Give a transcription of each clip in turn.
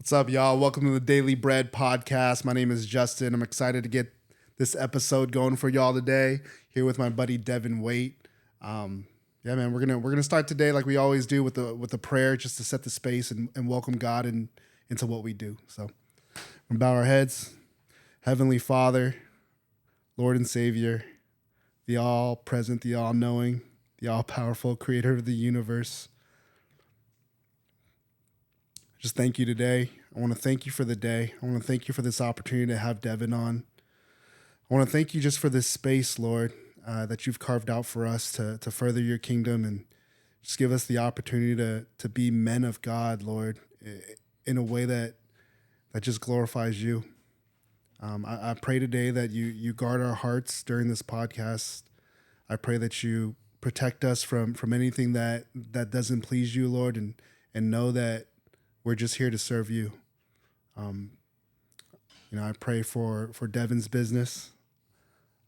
What's up, y'all? Welcome to the Daily Bread Podcast. My name is Justin. I'm excited to get this episode going for y'all today. Here with my buddy Devon Wayt. Yeah, man, we're gonna start today like we always do with a prayer, just to set the space and welcome God into what we do. So, we'll bow our heads. Heavenly Father, Lord and Savior, the all-present, the all-knowing, the all-powerful Creator of the universe. Just thank you today. I want to thank you for the day. I want to thank you for this opportunity to have Devon on. I want to thank you just for this space, Lord, that you've carved out for us to further your kingdom and just give us the opportunity to be men of God, Lord, in a way that just glorifies you. I pray today that you guard our hearts during this podcast. I pray that you protect us from anything that doesn't please you, Lord, and know that we're just here to serve you. I pray for Devon's business.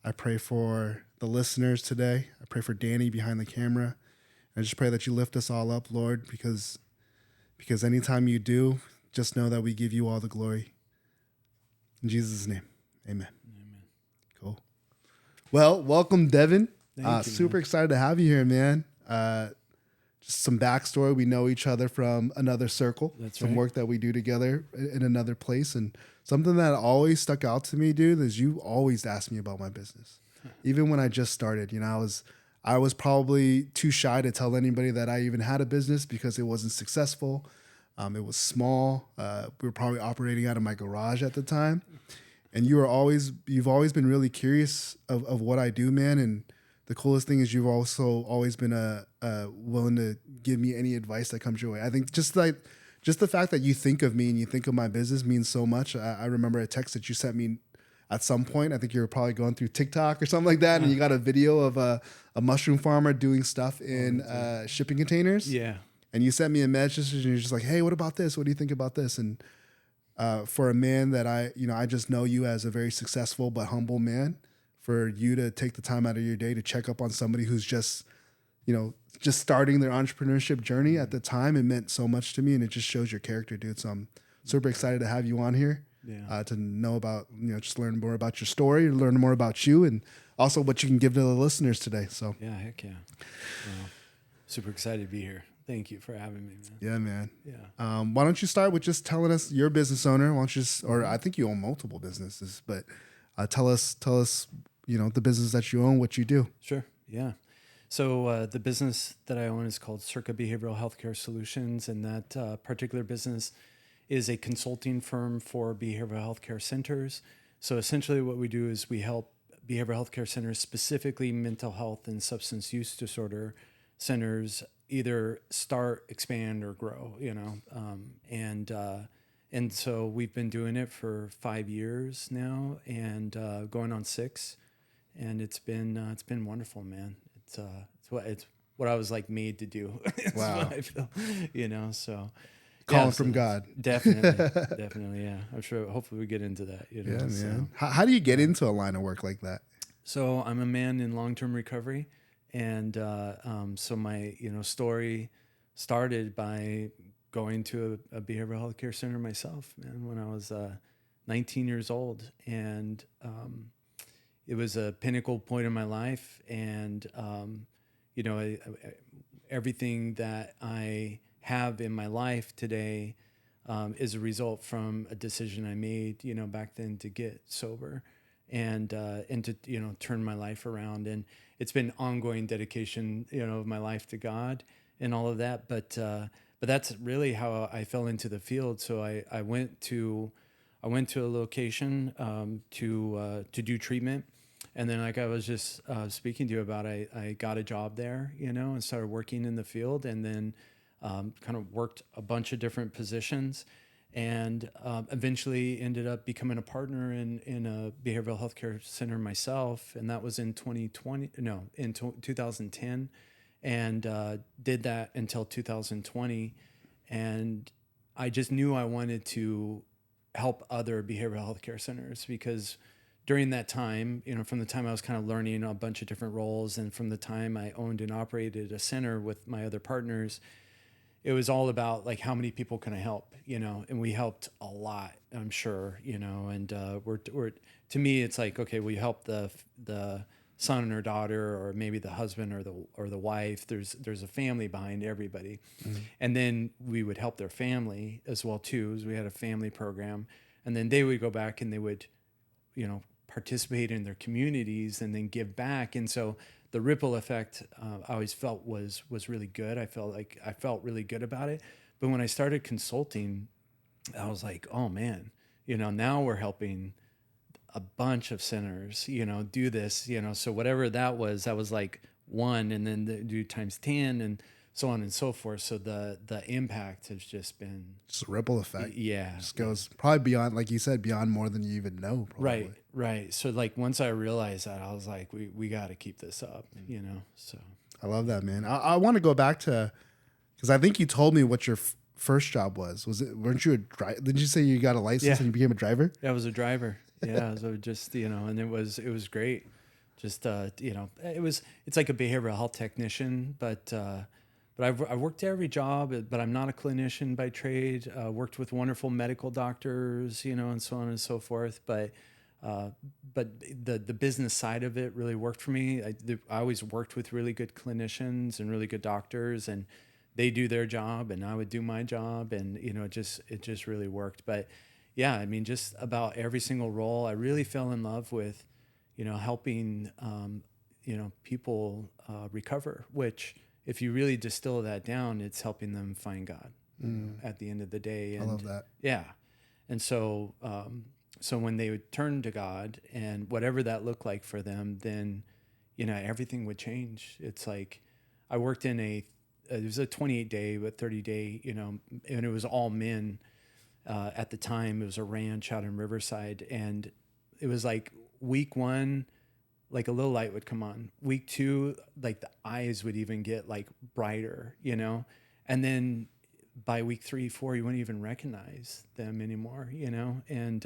I pray for the listeners today. I pray for Danny behind the camera. I just pray that you lift us all up, Lord, because anytime you do, just know that we give you all the glory. In Jesus' name, amen. Amen. Cool. Well, welcome, Devon. Thank you, Super excited to have you here, man. Just some backstory. We know each other from another circle. That's some right. work that we do together in another place. And something that always stuck out to me, dude, is you always asked me about my business. Even when I just started, I was probably too shy to tell anybody that I even had a business because it wasn't successful. It was small. We were probably operating out of my garage at the time. And you've always been really curious of what I do, man. And the coolest thing is you've also always been willing to give me any advice that comes your way. I think just the fact that you think of me and you think of my business means so much. I remember a text that you sent me at some point. I think you were probably going through TikTok or something like that, and you got a video of a mushroom farmer doing stuff in shipping containers. Yeah. And you sent me a message and you're just like, hey, what about this? What do you think about this? And for a man that I just know you as a very successful but humble man, for you to take the time out of your day to check up on somebody who's just starting their entrepreneurship journey at the time, it meant so much to me, and it just shows your character, dude. So I'm super excited to have you on here. Yeah. To know about, just learn more about your story, learn more about you, and also what you can give to the listeners today. So Yeah, heck yeah. Well, super excited to be here. Thank you for having me, man. yeah, man. Yeah. Why don't you start with just telling us, you're a business owner. Why don't you or I think you own multiple businesses, but tell us, the business that you own, what you do. Sure. Yeah. So the business that I own is called Circa Behavioral Healthcare Solutions, and that particular business is a consulting firm for behavioral healthcare centers. So essentially what we do is we help behavioral healthcare centers, specifically mental health and substance use disorder centers, either start, expand, or grow, and so we've been doing it for 5 years now, and going on 6, and it's been wonderful, man. It's what I was like made to do. Wow. What I feel, so. Calling from God. Definitely, yeah. I'm sure. Hopefully, we get into that. Yeah, man. So. How do you get into a line of work like that? So I'm a man in long-term recovery, and so my story started by going to a behavioral health care center myself, man, when I was 19 years old, and it was a pinnacle point in my life, and everything that I have in my life today is a result from a decision I made, back then, to get sober and to turn my life around. And it's been ongoing dedication, of my life to God and all of that. But that's really how I fell into the field. So I went to a location to do treatment. And then, like I was just speaking to you about, I got a job there, and started working in the field, and then kind of worked a bunch of different positions, and eventually ended up becoming a partner in a behavioral healthcare center myself. And that was in 2010, and did that until 2020. And I just knew I wanted to help other behavioral healthcare centers, because during that time, from the time I was kind of learning a bunch of different roles, and from the time I owned and operated a center with my other partners, it was all about like how many people can I help, you know, and we helped a lot, I'm sure, you know, and we're to me it's like, okay, we help the son or daughter or maybe the husband or the wife. There's a family behind everybody. Mm-hmm. And then we would help their family as well too, as we had a family program, and then they would go back and they would, you know, participate in their communities and then give back. And so the ripple effect I always felt was really good. I felt really good about it. But when I started consulting, I was like, oh man, you know, now we're helping a bunch of sinners, you know, do this, you know, so whatever that was like one, and then do times 10 and so on and so forth. So the impact has just been just a ripple effect. Yeah. Just goes probably beyond, like you said, beyond more than you even know. Probably. Right. So like once I realized that, I was like, we got to keep this up, you know? So I love that, man. I want to go back to, because I think you told me what your first job was. Weren't you a driver? Did you say you got a license and you became a driver? Yeah, I was a driver. Yeah. So just, you know, and it was great. Just, you know, it's like a behavioral health technician, but I've worked every job, but I'm not a clinician by trade. Worked with wonderful medical doctors, you know, and so on and so forth. But the business side of it really worked for me. I always worked with really good clinicians and really good doctors, and they do their job, and I would do my job, and you know, it just really worked. But yeah, I mean, just about every single role, I really fell in love with, you know, helping, you know, people recover, which, if you really distill that down, it's helping them find God at the end of the day. And I love that. Yeah. And so, so when they would turn to God and whatever that looked like for them, then, you know, everything would change. It's like, I worked in it was a 28-day, but 30-day, you know, and it was all men at the time. It was a ranch out in Riverside. And it was like week one, like a little light would come on. Week two, like the eyes would even get like brighter, you know? And then by week 3, 4, you wouldn't even recognize them anymore, you know? And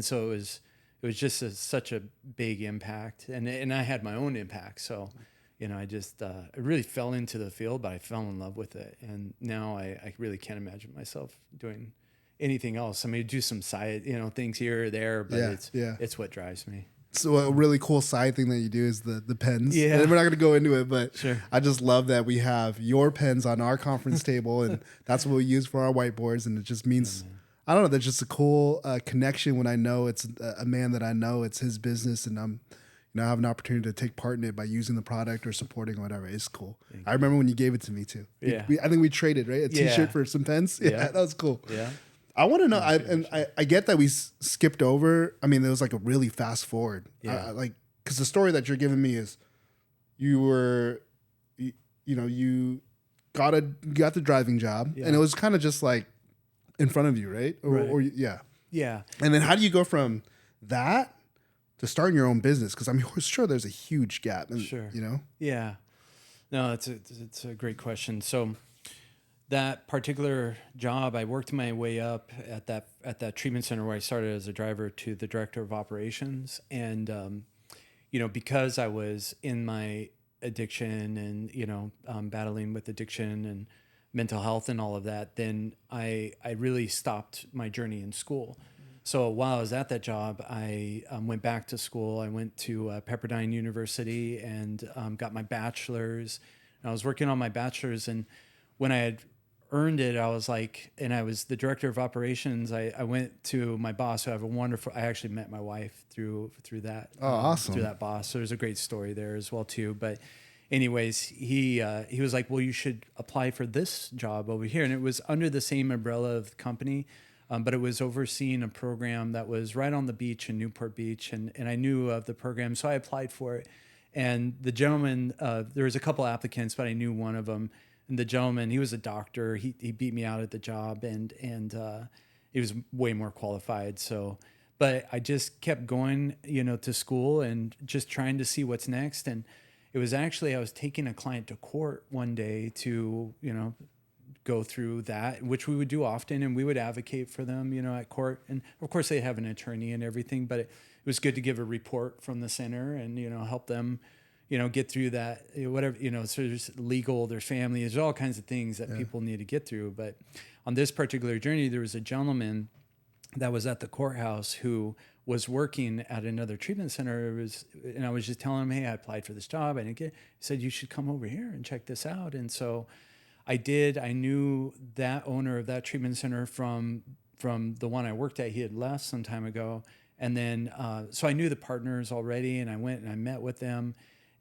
so it was just such a big impact, and I had my own impact. So, you know, I just, I really fell into the field, but I fell in love with it. And now I really can't imagine myself doing anything else. I mean, do some side, you know, things here or there, but it's what drives me. So a really cool side thing that you do is the pens. Yeah. And we're not going to go into it, but sure. I just love that we have your pens on our conference table, and that's what we use for our whiteboards. And it just means, I don't know, there's just a cool connection when I know it's a man that I know, it's his business, and I'm, you know, I have an opportunity to take part in it by using the product or supporting or whatever. It's cool. I remember when you gave it to me too. Yeah. I think we traded, right? A t-shirt for some pens. Yeah, that was cool. Yeah. I want to know, I get that we skipped over. I mean, there was like a really fast forward. Yeah. Because the story that you're giving me is you got the driving job, and it was kind of just like in front of you, right? Yeah. And then how do you go from that to starting your own business? Because I'm sure there's a huge gap. Sure. You know? Yeah. No, it's a great question. So that particular job, I worked my way up at that treatment center where I started as a driver to the director of operations. And, you know, because I was in my addiction and, you know, battling with addiction and mental health and all of that, then I really stopped my journey in school. So while I was at that job, I went back to school. I went to Pepperdine University and got my bachelor's. And I was working on my bachelor's, and when I had earned it, I was like, and I was the director of operations. I went to my boss, who I have a wonderful, I actually met my wife through that. Oh, awesome. Through that boss. So there's a great story there as well too. But anyways, he was like, well, you should apply for this job over here. And it was under the same umbrella of the company, but it was overseeing a program that was right on the beach in Newport Beach. And I knew of the program, so I applied for it. And the gentleman, there was a couple applicants, but I knew one of them. And the gentleman, he was a doctor. He beat me out at the job, and he was way more qualified. So, but I just kept going, you know, to school and just trying to see what's next. And it was actually, I was taking a client to court one day to, you know, go through that, which we would do often, and we would advocate for them, you know, at court. And of course, they have an attorney and everything, but it was good to give a report from the center and, you know, help them, get through that, whatever, so there's legal, there's family, there's all kinds of things that people need to get through. But on this particular journey, there was a gentleman that was at the courthouse who was working at another treatment center. And I was just telling him, hey, I applied for this job. I didn't get it. He said, you should come over here and check this out. And so I did. I knew that owner of that treatment center from the one I worked at. He had left some time ago. And then, so I knew the partners already, and I went and I met with them,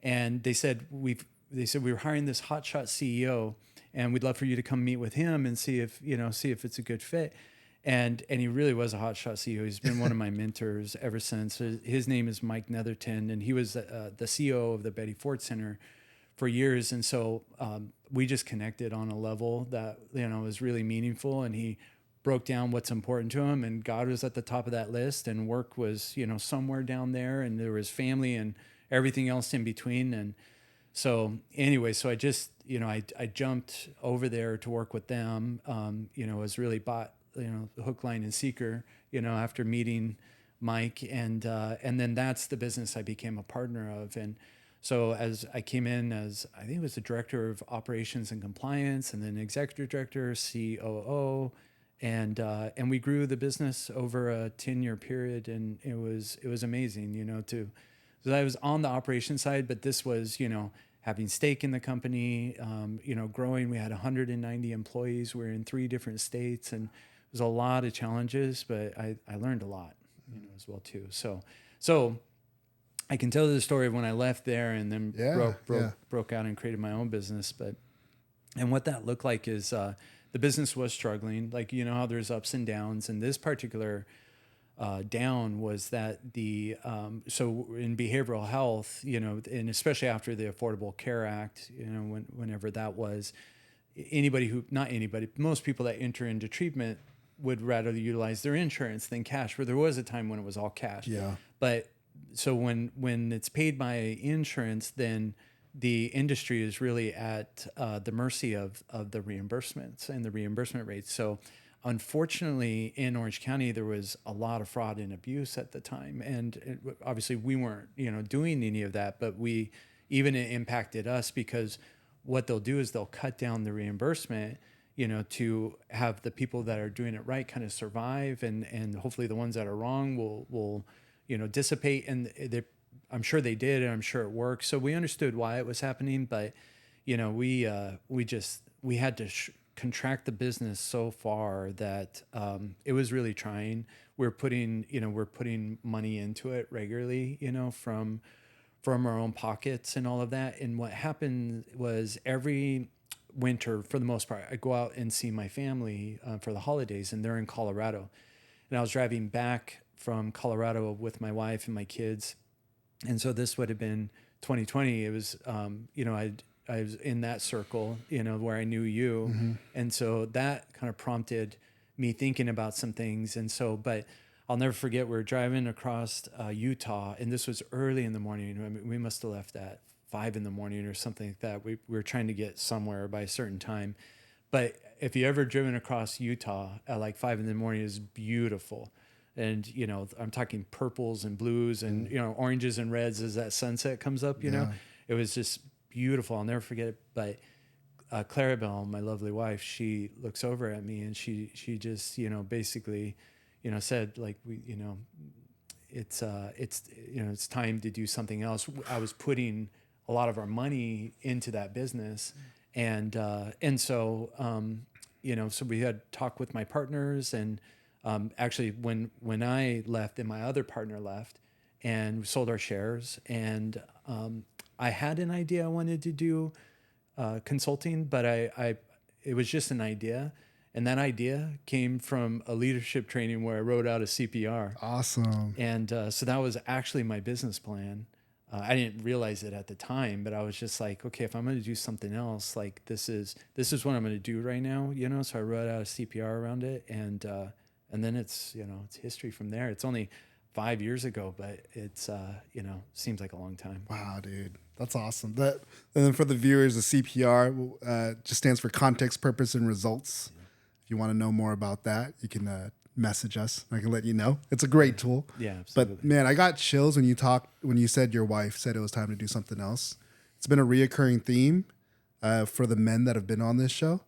and they said, we were hiring this hotshot CEO, and we'd love for you to come meet with him and see if it's a good fit. And he really was a hotshot CEO. He's been one of my mentors ever since. His name is Mike Netherton, and he was the CEO of the Betty Ford Center for years. And so we just connected on a level that, was really meaningful. And he broke down what's important to him, and God was at the top of that list, and work was, somewhere down there, and there was family and everything else in between. And so anyway, so I just, I jumped over there to work with them, was really bought, hook, line, and seeker, after meeting Mike, and then that's the business I became a partner of. And so as I came in as, I think it was the director of operations and compliance, and then executive director, COO, and we grew the business over a 10-year period, and it was amazing, so I was on the operations side, but this was, having stake in the company, growing. We had 190 employees. We were in 3 different states, and there's a lot of challenges, but I learned a lot, as well too. So I can tell the story of when I left there and then broke out and created my own business. And what that looked like is the business was struggling. Like, how there's ups and downs, and this particular down was that so in behavioral health, and especially after the Affordable Care Act, whenever that was, most people that enter into treatment would rather utilize their insurance than cash, where there was a time when it was all cash. Yeah. But so when it's paid by insurance, then the industry is really at the mercy of the reimbursements and the reimbursement rates. So unfortunately, in Orange County, there was a lot of fraud and abuse at the time. And obviously we weren't, doing any of that, but it impacted us, because what they'll do is they'll cut down the reimbursement, to have the people that are doing it right kind of survive, and hopefully the ones that are wrong will dissipate. And I'm sure they did, and I'm sure it worked. So we understood why it was happening, but we had to contract the business so far that it was really trying. We're putting money into it regularly, from our own pockets and all of that. And what happened was, every winter, for the most part, I go out and see my family for the holidays, and they're in Colorado. And I was driving back from Colorado with my wife and my kids. And so this would have been 2020. It was, I was in that circle, where I knew you. Mm-hmm. And so that kind of prompted me thinking about some things. And so, but I'll never forget, we were driving across Utah, and this was early in the morning. I mean, we must have left at 5 a.m. or something like that. We were trying to get somewhere by a certain time. But if you ever driven across Utah at like 5 a.m, it's beautiful. And, I'm talking purples and blues and, oranges and reds as that sunset comes up, you know, it was just beautiful. I'll never forget it. But Clarabelle, my lovely wife, she looks over at me, and she just, basically, said, like, it's it's time to do something else. I was putting a lot of our money into that business. And so, so we had talked with my partners, and actually when I left, then my other partner left, and we sold our shares. And I had an idea I wanted to do consulting, but it was just an idea. And that idea came from a leadership training where I wrote out a CPR. Awesome. And so that was actually my business plan. I didn't realize it at the time, but I was just like, okay, if I'm going to do something else, like this is what I'm going to do right now, So I wrote out a CPR around it, and then it's it's history from there. It's only 5 years ago, but it's seems like a long time. Wow, dude, that's awesome. And then for the viewers, the CPR just stands for context, purpose, and results. Yeah. If you want to know more about that, you can message us. I can let you know. It's a great tool. Yeah, absolutely. But man, I got chills when you said your wife said it was time to do something else. it's been a reoccurring theme for the men that have been on this show,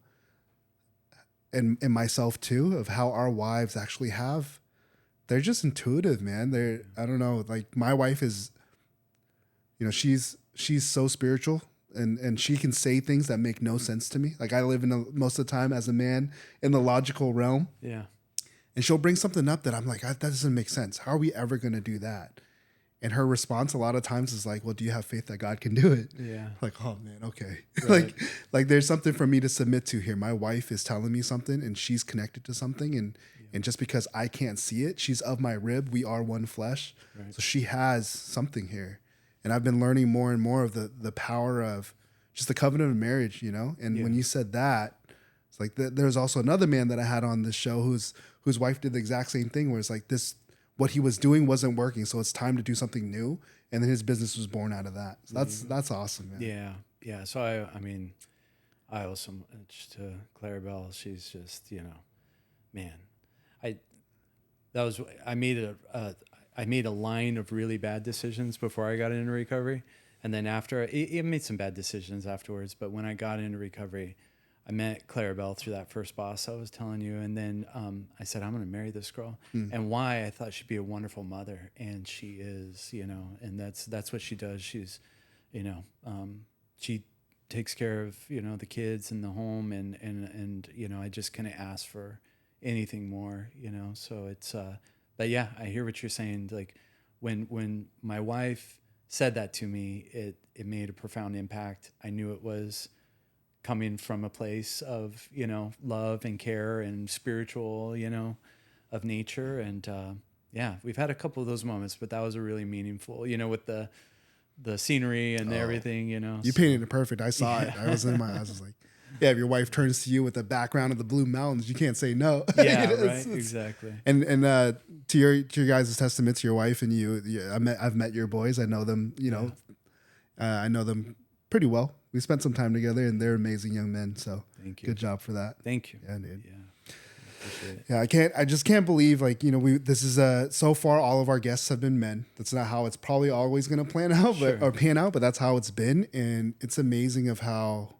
and myself too, of how our wives actually have. They're just intuitive, man. They're, I don't know, like my wife is, she's so spiritual, and she can say things that make no sense to me. Like I live most of the time as a man in the logical realm. Yeah. And she'll bring something up that I'm like, that doesn't make sense. How are we ever going to do that? And her response a lot of times is like, well, do you have faith that God can do it? Yeah. Like, oh man, okay. Right. like there's something for me to submit to here. My wife is telling me something and she's connected to something. And just because I can't see it, she's of my rib. We are one flesh. Right. So she has something here. And I've been learning more and more of the power of just the covenant of marriage, And when you said that, it's like there's also another man that I had on this show whose wife did the exact same thing, where it's like what he was doing wasn't working, so it's time to do something new, and then his business was born out of that. So that's awesome, man. Yeah. So I mean, I owe so much to Clarabelle. She's just, man, I made a line of really bad decisions before I got into recovery, and then after I made some bad decisions afterwards. But when I got into recovery, I met Clarabelle through that first boss I was telling you. And then I said, I'm going to marry this girl. And why? I thought she'd be a wonderful mother. And she is, and that's what she does. She's, she takes care of, the kids and the home. And I just couldn't ask for anything more, So it's, but yeah, I hear what you're saying. Like when my wife said that to me, it made a profound impact. I knew it was coming from a place of, love and care and spiritual, of nature. And we've had a couple of those moments, but that was a really meaningful, with the scenery and everything, You painted it perfect. I saw it. I was in my eyes. I was like, yeah, if your wife turns to you with the background of the Blue Mountains, you can't say no. Yeah, right. Exactly. And to your guys' testament to your wife and you, I've met your boys. I know them, I know them pretty well. We spent some time together, and they're amazing young men. So thank you. Good job for that. Thank you. Yeah, dude. Yeah. I appreciate it. Yeah, I just can't believe, like, this is so far all of our guests have been men. That's not how it's probably always going to plan out, or pan out, but that's how it's been. And it's amazing of how,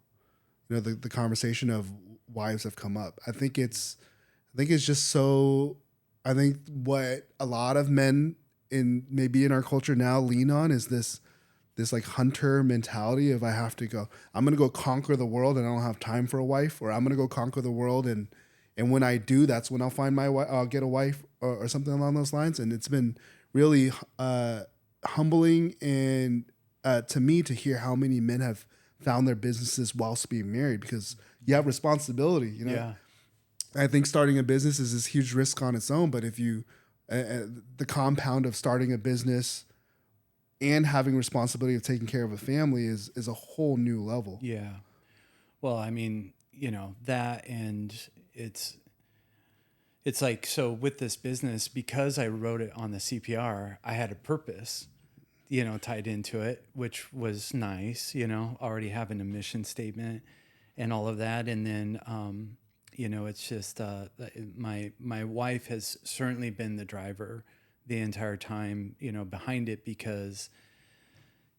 the conversation of wives have come up. I think it's just so, I think what a lot of men maybe in our culture now lean on is this like hunter mentality of I'm going to go conquer the world and I don't have time for a wife, or I'm going to go conquer the world and when I do, that's when I'll find I'll get a wife or something along those lines. And it's been really humbling and to me to hear how many men have found their businesses whilst being married, because you have responsibility, Yeah. I think starting a business is this huge risk on its own, but if you the compound of starting a business and having responsibility of taking care of a family is a whole new level. Yeah. Well, I mean, that, and it's like, so with this business, because I wrote it on the CPR, I had a purpose, tied into it, which was nice, already having a mission statement and all of that. And then, it's just, my wife has certainly been the driver the entire time, behind it, because,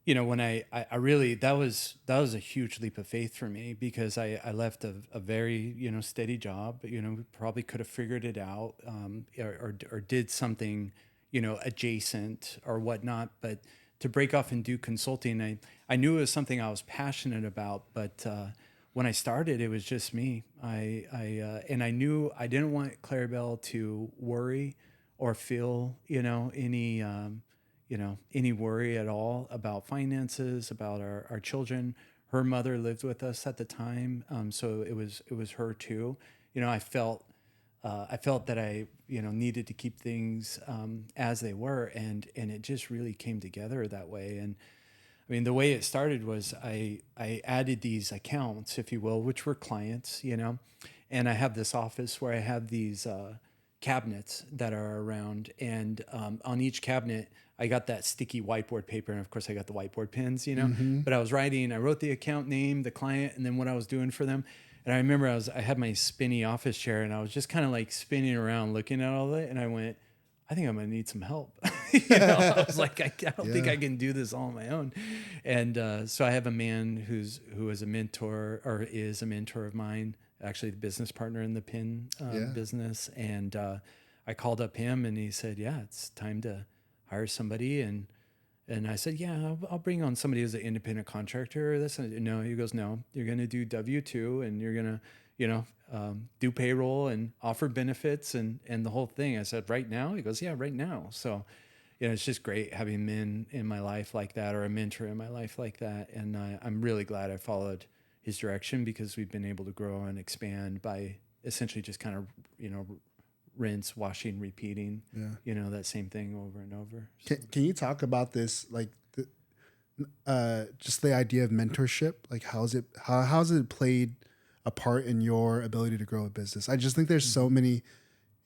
when I really, that was a huge leap of faith for me, because I left a very, steady job, probably could have figured it out, or did something, adjacent or whatnot, but to break off and do consulting, I knew it was something I was passionate about, but, when I started, it was just me. And I knew I didn't want Clarabelle to worry or feel, any worry at all about finances, about our children. Her mother lived with us at the time, so it was her too. I felt that I needed to keep things as they were, and it just really came together that way. And I mean, the way it started was I added these accounts, if you will, which were clients, and I have this office where I have these cabinets that are around, and on each cabinet, I got that sticky whiteboard paper, and of course I got the whiteboard pens, but I wrote the account name, the client, and then what I was doing for them. And I remember I had my spinny office chair, and I was just kind of like spinning around looking at all of it, and I went, I think I'm going to need some help. I was like, I don't think I can do this all on my own. And so I have a man who is a mentor or is a mentor of mine, actually the business partner in the pin business. And I called up him and he said, yeah, it's time to hire somebody. And I said, yeah, I'll bring on somebody as an independent contractor. No, he goes, no, you're going to do W-2 and you're going to, do payroll and offer benefits and the whole thing. I said, right now? He goes, yeah, right now. So, it's just great having men in my life like that, or a mentor in my life like that. And I'm really glad I followed his direction, because we've been able to grow and expand by essentially just kind of, rinse, washing, repeating, that same thing over and over. So. Can you talk about this, like just the idea of mentorship? Like how's it played a part in your ability to grow a business? I just think there's so many,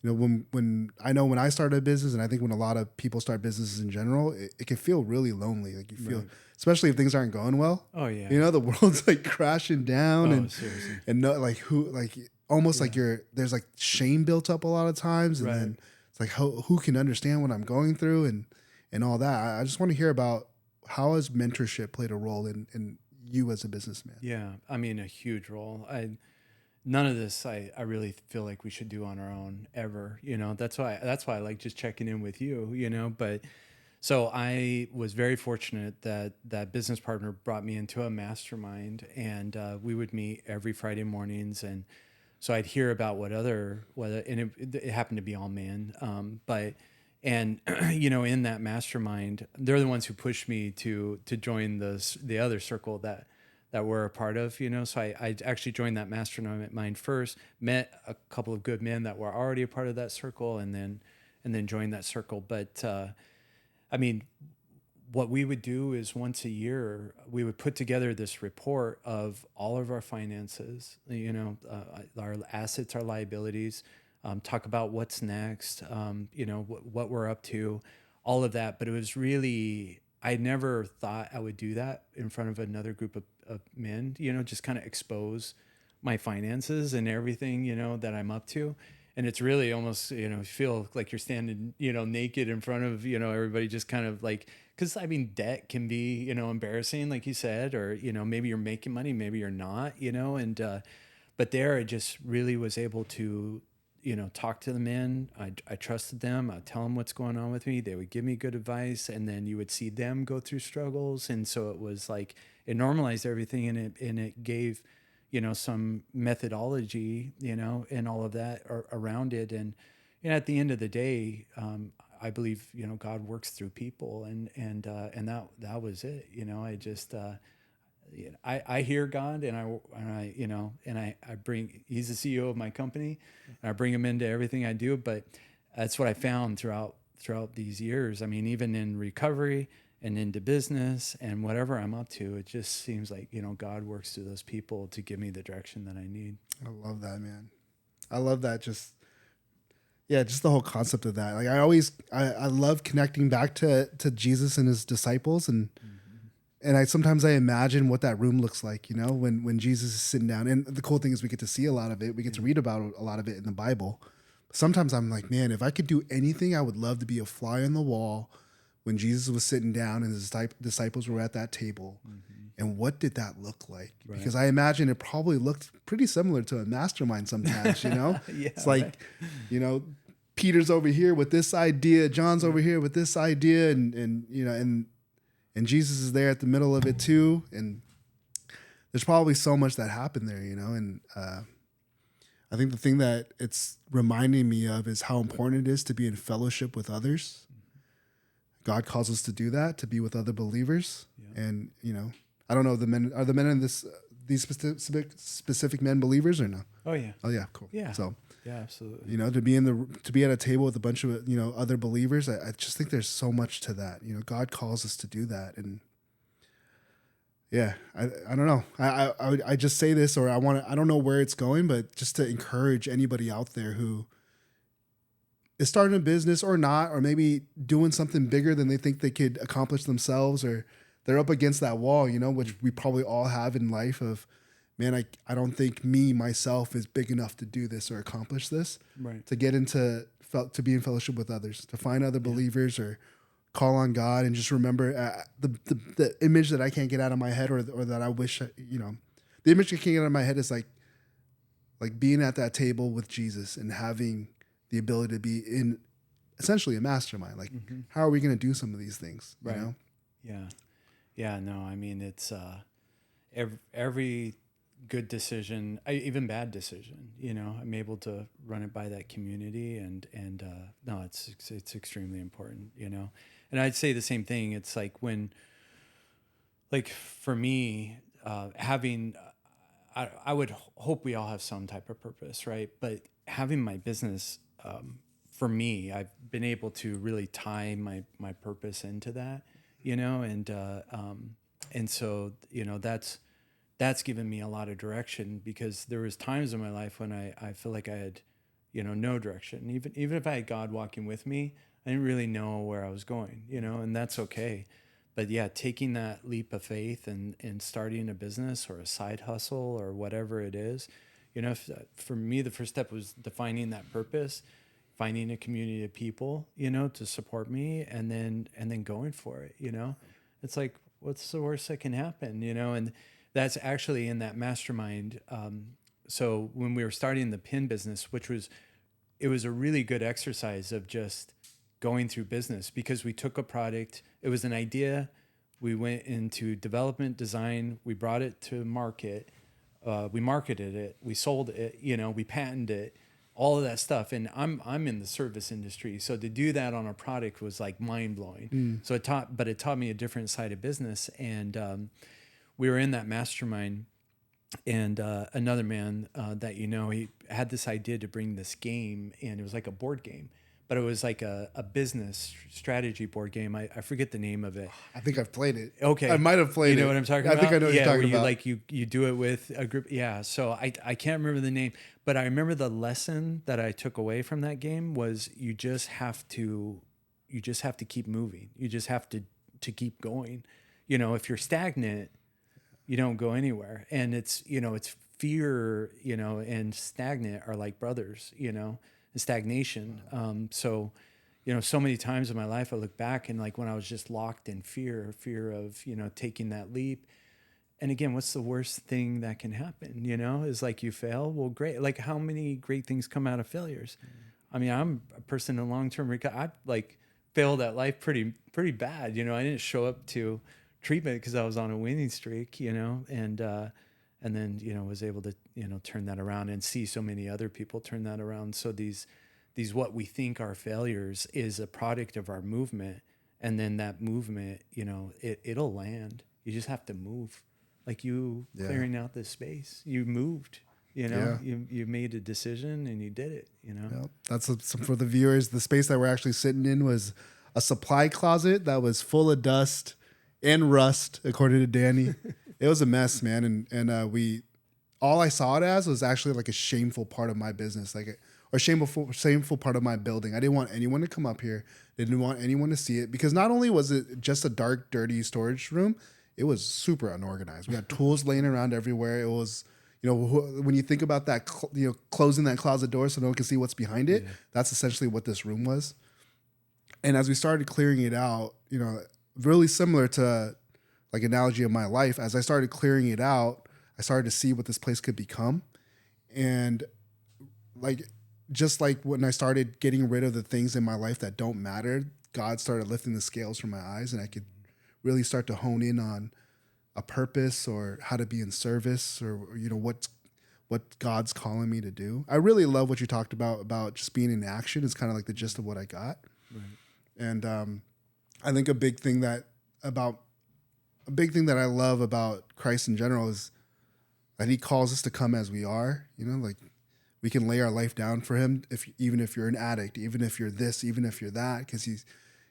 when I started a business, and I think when a lot of people start businesses in general, it can feel really lonely. Like you feel, especially if things aren't going well. Oh yeah. The world's like crashing down seriously. and no, like almost like there's like shame built up a lot of times. And then it's like, who can understand what I'm going through and all that. I just want to hear about how has mentorship played a role in you as a businessman? Yeah. I mean, a huge role. None of this I really feel like we should do on our own ever. That's why I like just checking in with you, but so I was very fortunate that business partner brought me into a mastermind, and we would meet every Friday mornings. And so I'd hear about and it happened to be all men. In that mastermind, they're the ones who pushed me to join the other circle that we're a part of, So I actually joined that mastermind first, met a couple of good men that were already a part of that circle, and then joined that circle. But what we would do is once a year, we would put together this report of all of our finances, our assets, our liabilities, talk about what's next, what we're up to, all of that. But it was really, I never thought I would do that in front of another group of men, just kind of expose my finances and everything, that I'm up to. And it's really almost, you feel like you're standing, naked in front of, everybody, just kind of like, because debt can be, embarrassing, like you said, or, maybe you're making money, maybe you're not, but there I just really was able to, talk to the men. I trusted them. I'd tell them what's going on with me. They would give me good advice, and then you would see them go through struggles. And so it was like, it normalized everything, and it gave, some methodology, and all of that around it. And at the end of the day, I believe, God works through people, and that was it. I just, I hear God, and I bring, he's the CEO of my company, and I bring him into everything I do. But that's what I found throughout these years. Even in recovery and into business and whatever I'm up to, it just seems like, God works through those people to give me the direction that I need. I love that, man. I love that. Just the whole concept of that. Like I love connecting back to Jesus and his disciples, and sometimes I imagine what that room looks like, when Jesus is sitting down. And the cool thing is we get to see a lot of it. We get to read about a lot of it in the Bible. Sometimes I'm like, man, if I could do anything, I would love to be a fly on the wall when Jesus was sitting down and his disciples were at that table. And what did that look like? Right. Because I imagine it probably looked pretty similar to a mastermind sometimes, It's like, Peter's over here with this idea, John's over here with this idea, and Jesus is there at the middle of it too. And there's probably so much that happened there, and I think the thing that it's reminding me of is how important it is to be in fellowship with others. God calls us to do that, to be with other believers. Yeah. And, I don't know, are the men in these specific men believers or no? Oh yeah. Oh yeah. Cool. Yeah. So yeah, absolutely. to be at a table with a bunch of, other believers. I just think there's so much to that. God calls us to do that. And yeah, I don't know. I just say this, or I don't know where it's going, but just to encourage anybody out there who is starting a business or not, or maybe doing something bigger than they think they could accomplish themselves, or they're up against that wall, which we probably all have in life of, man, I don't think myself is big enough to do this or accomplish this. Right. To get into to be in fellowship with others, to find other believers or call on God, and just remember the image that I can't get out of my head, or that I wish, the image I can't get out of my head is like being at that table with Jesus and having the ability to be in essentially a mastermind. Like, how are we going to do some of these things? You know? Yeah. No, I mean, it's every good decision, even bad decision, I'm able to run it by that community, and no, it's extremely important, and I'd say the same thing. It's like for me, having, I would hope we all have some type of purpose, right? But having my business, for me, I've been able to really tie my purpose into that, and so, that's given me a lot of direction, because there was times in my life when I feel like I had, no direction. Even if I had God walking with me, I didn't really know where I was going, and that's okay. But yeah, taking that leap of faith and starting a business or a side hustle or whatever it is, for me, the first step was defining that purpose, finding a community of people, to support me, and then going for it, It's like, what's the worst that can happen, and that's actually in that mastermind. So when we were starting the pin business, it was a really good exercise of just going through business, because we took a product, it was an idea, we went into development, design, we brought it to market, we marketed it, we sold it, we patented it, all of that stuff. And I'm in the service industry, so to do that on a product was like mind blowing. So it taught me a different side of business. And we were in that mastermind, and another man that he had this idea to bring this game, and it was like a board game, but it was like a business strategy board game. I forget the name of it. I think I've played it. Okay. I might have played it. You know what I'm talking about? I think I know what you're talking about. Like you do it with a group. Yeah. So I can't remember the name, but I remember the lesson that I took away from that game was you just have to keep moving. You just have to keep going. If you're stagnant, you don't go anywhere. And it's fear, and stagnant are like brothers, and stagnation. So many times in my life, I look back and like when I was just locked in fear of, taking that leap. And again, what's the worst thing that can happen, is like you fail. Well, great. Like how many great things come out of failures? I mean, I'm a person in long-term recovery. I like failed at life pretty bad. I didn't show up to treatment because I was on a winning streak, and then, was able to, turn that around and see so many other people turn that around. So these what we think are failures is a product of our movement. And then that movement, it'll land. You just have to move. Like you clearing out this space, you moved, you made a decision and you did it, Yep. That's for the viewers. The space that we're actually sitting in was a supply closet that was full of dust and rust, according to Danny. It was a mess, man. And all I saw it as was actually like a shameful part of my business, or shameful part of my building. I didn't want anyone to come up here. Didn't want anyone to see it, because not only was it just a dark, dirty storage room, it was super unorganized. We had tools laying around everywhere. It was, when you think about that, closing that closet door so no one can see what's behind it, that's essentially what this room was. And as we started clearing it out, really similar to like analogy of my life, as I started clearing it out, I started to see what this place could become. And just like when I started getting rid of the things in my life that don't matter, God started lifting the scales from my eyes, and I could really start to hone in on a purpose or how to be in service, or what God's calling me to do. I really love what you talked about just being in action. Is kind of like the gist of what I got. Right. And I think a big thing that I love about Christ in general is that he calls us to come as we are, like we can lay our life down for him, even if you're an addict, even if you're this, even if you're that, because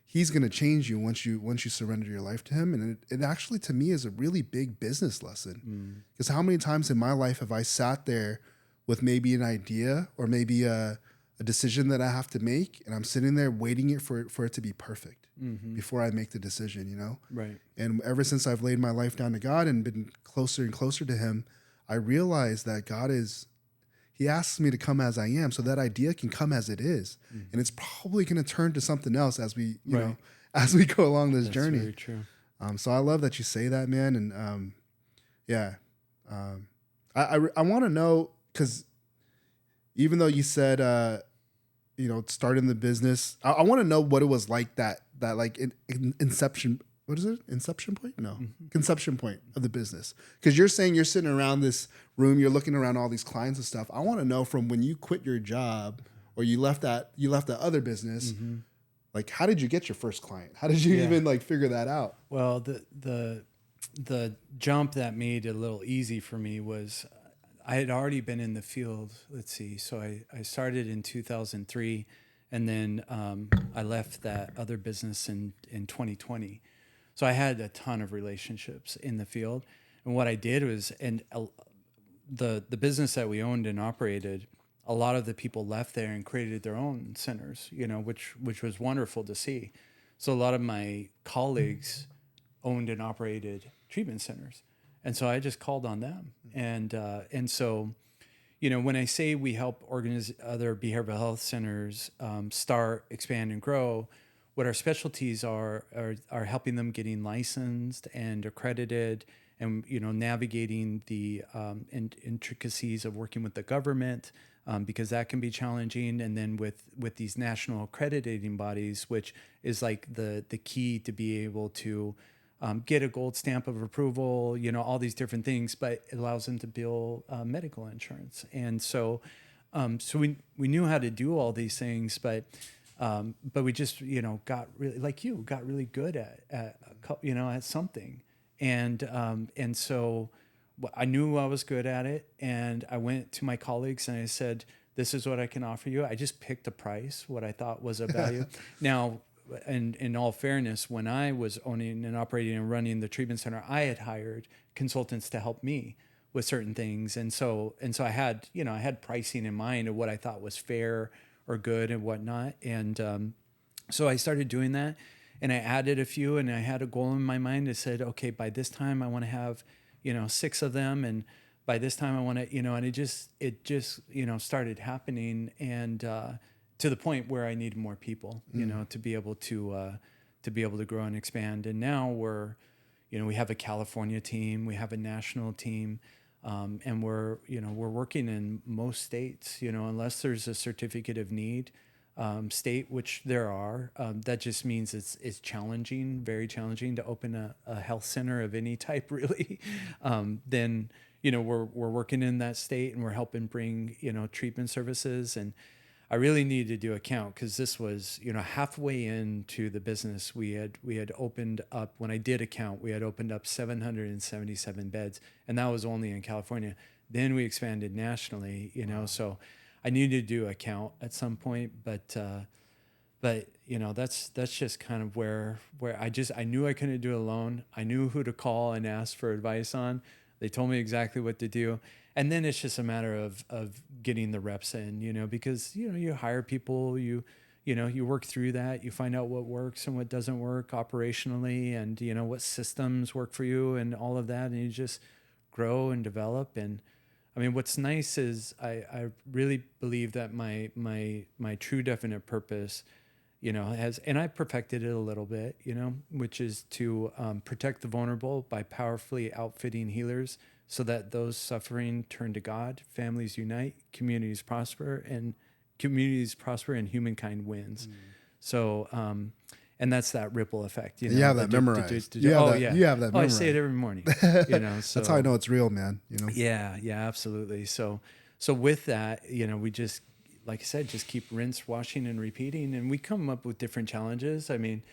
he's going to change you once you surrender your life to him. And it actually, to me, is a really big business lesson, because how many times in my life have I sat there with maybe an idea or maybe a decision that I have to make, and I'm sitting there waiting for it to be perfect before I make the decision, Right. And ever since I've laid my life down to God and been closer and closer to him, I realize that God He asks me to come as I am, so that idea can come as it is, and it's probably going to turn to something else as we, you know, as we go along this journey. Very true. So I love that you say that, man, and yeah, I want to know, because even though you said, you know, starting the business, I want to know what it was like that like inception. What is it? Inception point? No, conception point of the business. Because you're saying you're sitting around this room, you're looking around all these clients and stuff. I want to know, from when you quit your job or you left that other business, like, how did you get your first client? How did you even like figure that out? Well, the jump that made it a little easy for me was I had already been in the field. Let's see. So I started in 2003, and then I left that other business in 2020. So I had a ton of relationships in the field. And what I did was, the business that we owned and operated, a lot of the people left there and created their own centers, you know, which was wonderful to see. So a lot of my colleagues owned and operated treatment centers. And so I just called on them. And so, you know, when I say we help other behavioral health centers start, expand, and grow, what our specialties are helping them getting licensed and accredited, and, you know, navigating the intricacies of working with the government, because that can be challenging. And then with these national accrediting bodies, which is like the key to be able to get a gold stamp of approval, you know, all these different things, but it allows them to bill medical insurance. And so, so we knew how to do all these things, but we just, you know, got really good at you know, at something. And so I knew I was good at it. And I went to my colleagues and I said, this is what I can offer you. I just picked a price, what I thought was a value. Now, and in all fairness, when I was owning and operating and running the treatment center, I had hired consultants to help me with certain things. And so I had, you know, I had pricing in mind of what I thought was fair or good and whatnot. And so I started doing that, and I added a few, and I had a goal in my mind. I said, okay, by this time I want to have, you know, 6 of them. And by this time I want to, you know, and it just, you know, started happening. And, to the point where I needed more people, you know, to be able to grow and expand. And now we're, you know, we have a California team, we have a national team, and we're working in most states, you know, unless there's a certificate of need state, which there are. That just means it's challenging, very challenging to open a health center of any type, really. Then, you know, we're working in that state, and we're helping bring, you know, treatment services. And I really needed to do a count, because this was, you know, halfway into the business. We had opened up, when I did a count, we had opened up 777 beds, and that was only in California. Then we expanded nationally, you know. So I needed to do a count at some point, but you know, that's just kind of where I knew I couldn't do it alone. I knew who to call and ask for advice on. They told me exactly what to do. And then it's just a matter of getting the reps in, you know, because, you know, you hire people, you know, you work through that, you find out what works and what doesn't work operationally, and, you know, what systems work for you and all of that. And you just grow and develop. And I mean, what's nice is I really believe that my true definite purpose, you know, and I perfected it a little bit, you know, which is to protect the vulnerable by powerfully outfitting healers, so that those suffering turn to God, families unite, communities prosper, and humankind wins. So, and that's that ripple effect. You know, you have that memorized. You have that memorized. I say it every morning. You know, so that's how I know it's real, man. You know. Yeah, absolutely. So with that, you know, we just, like I said, just keep rinse, washing, and repeating, and we come up with different challenges. I mean,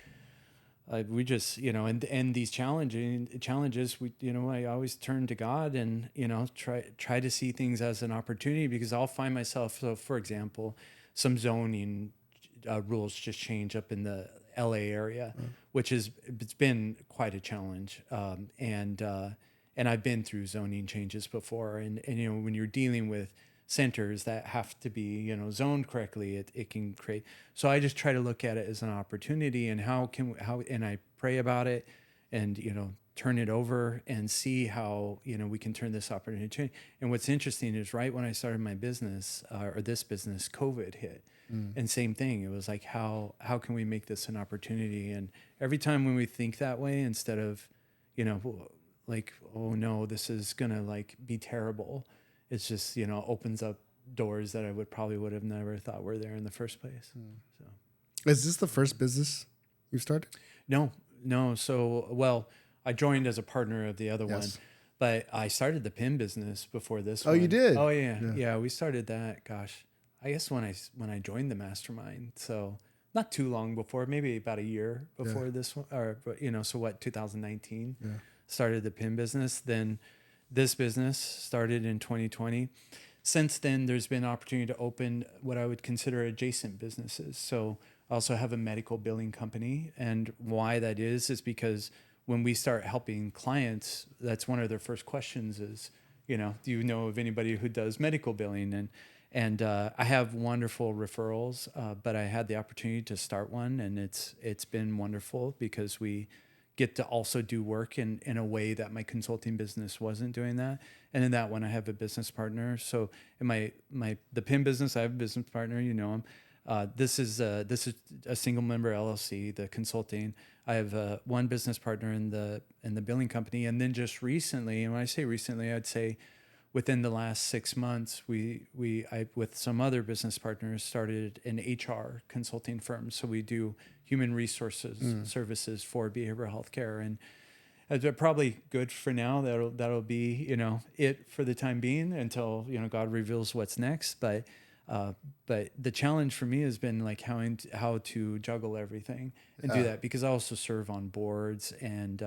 we just, you know, and these challenges, we, you know, I always turn to God, and, you know, try to see things as an opportunity, because I'll find myself. So, for example, some zoning rules just change up in the LA area, which it's been quite a challenge. And I've been through zoning changes before, and you know, when you're dealing with centers that have to be, you know, zoned correctly, it can create. So I just try to look at it as an opportunity, and and I pray about it, and turn it over and see how we can turn this opportunity to change. And what's interesting is right when I started my business or this business, COVID hit. And same thing, it was like how can we make this an opportunity? And every time when we think that way, instead of like, oh no, this is gonna like be terrible, it's just opens up doors that I would have never thought were there in the first place. So Is this the first business you started? no, so well, I joined as a partner of the other one, Yes. but I started the pin business before this Oh, one. you did? Oh yeah, Yeah. yeah, we started that, gosh, I guess when I joined the mastermind, so not too long before, maybe about a year before this one, or so what, 2019 Yeah. started the pin business. Then this business started in 2020. Since then, there's been opportunity to open what I would consider adjacent businesses. So I also have a medical billing company. And why that is because when we start helping clients, that's one of their first questions is, do you know of anybody who does medical billing? And I have wonderful referrals, but I had the opportunity to start one, and it's been wonderful because we get to also do work in a way that my consulting business wasn't doing that. And in that one, I have a business partner. So in the PIN business, I have a business partner. You know him. This is a single member LLC. The consulting, I have one business partner in the billing company, and then just recently, and when I say recently, I'd say within the last 6 months, I with some other business partners started an HR consulting firm. So we do human resources services for behavioral health care, and it's probably good for now. That'll be it for the time being until God reveals what's next. But the challenge for me has been like how to juggle everything and do that, because I also serve on boards and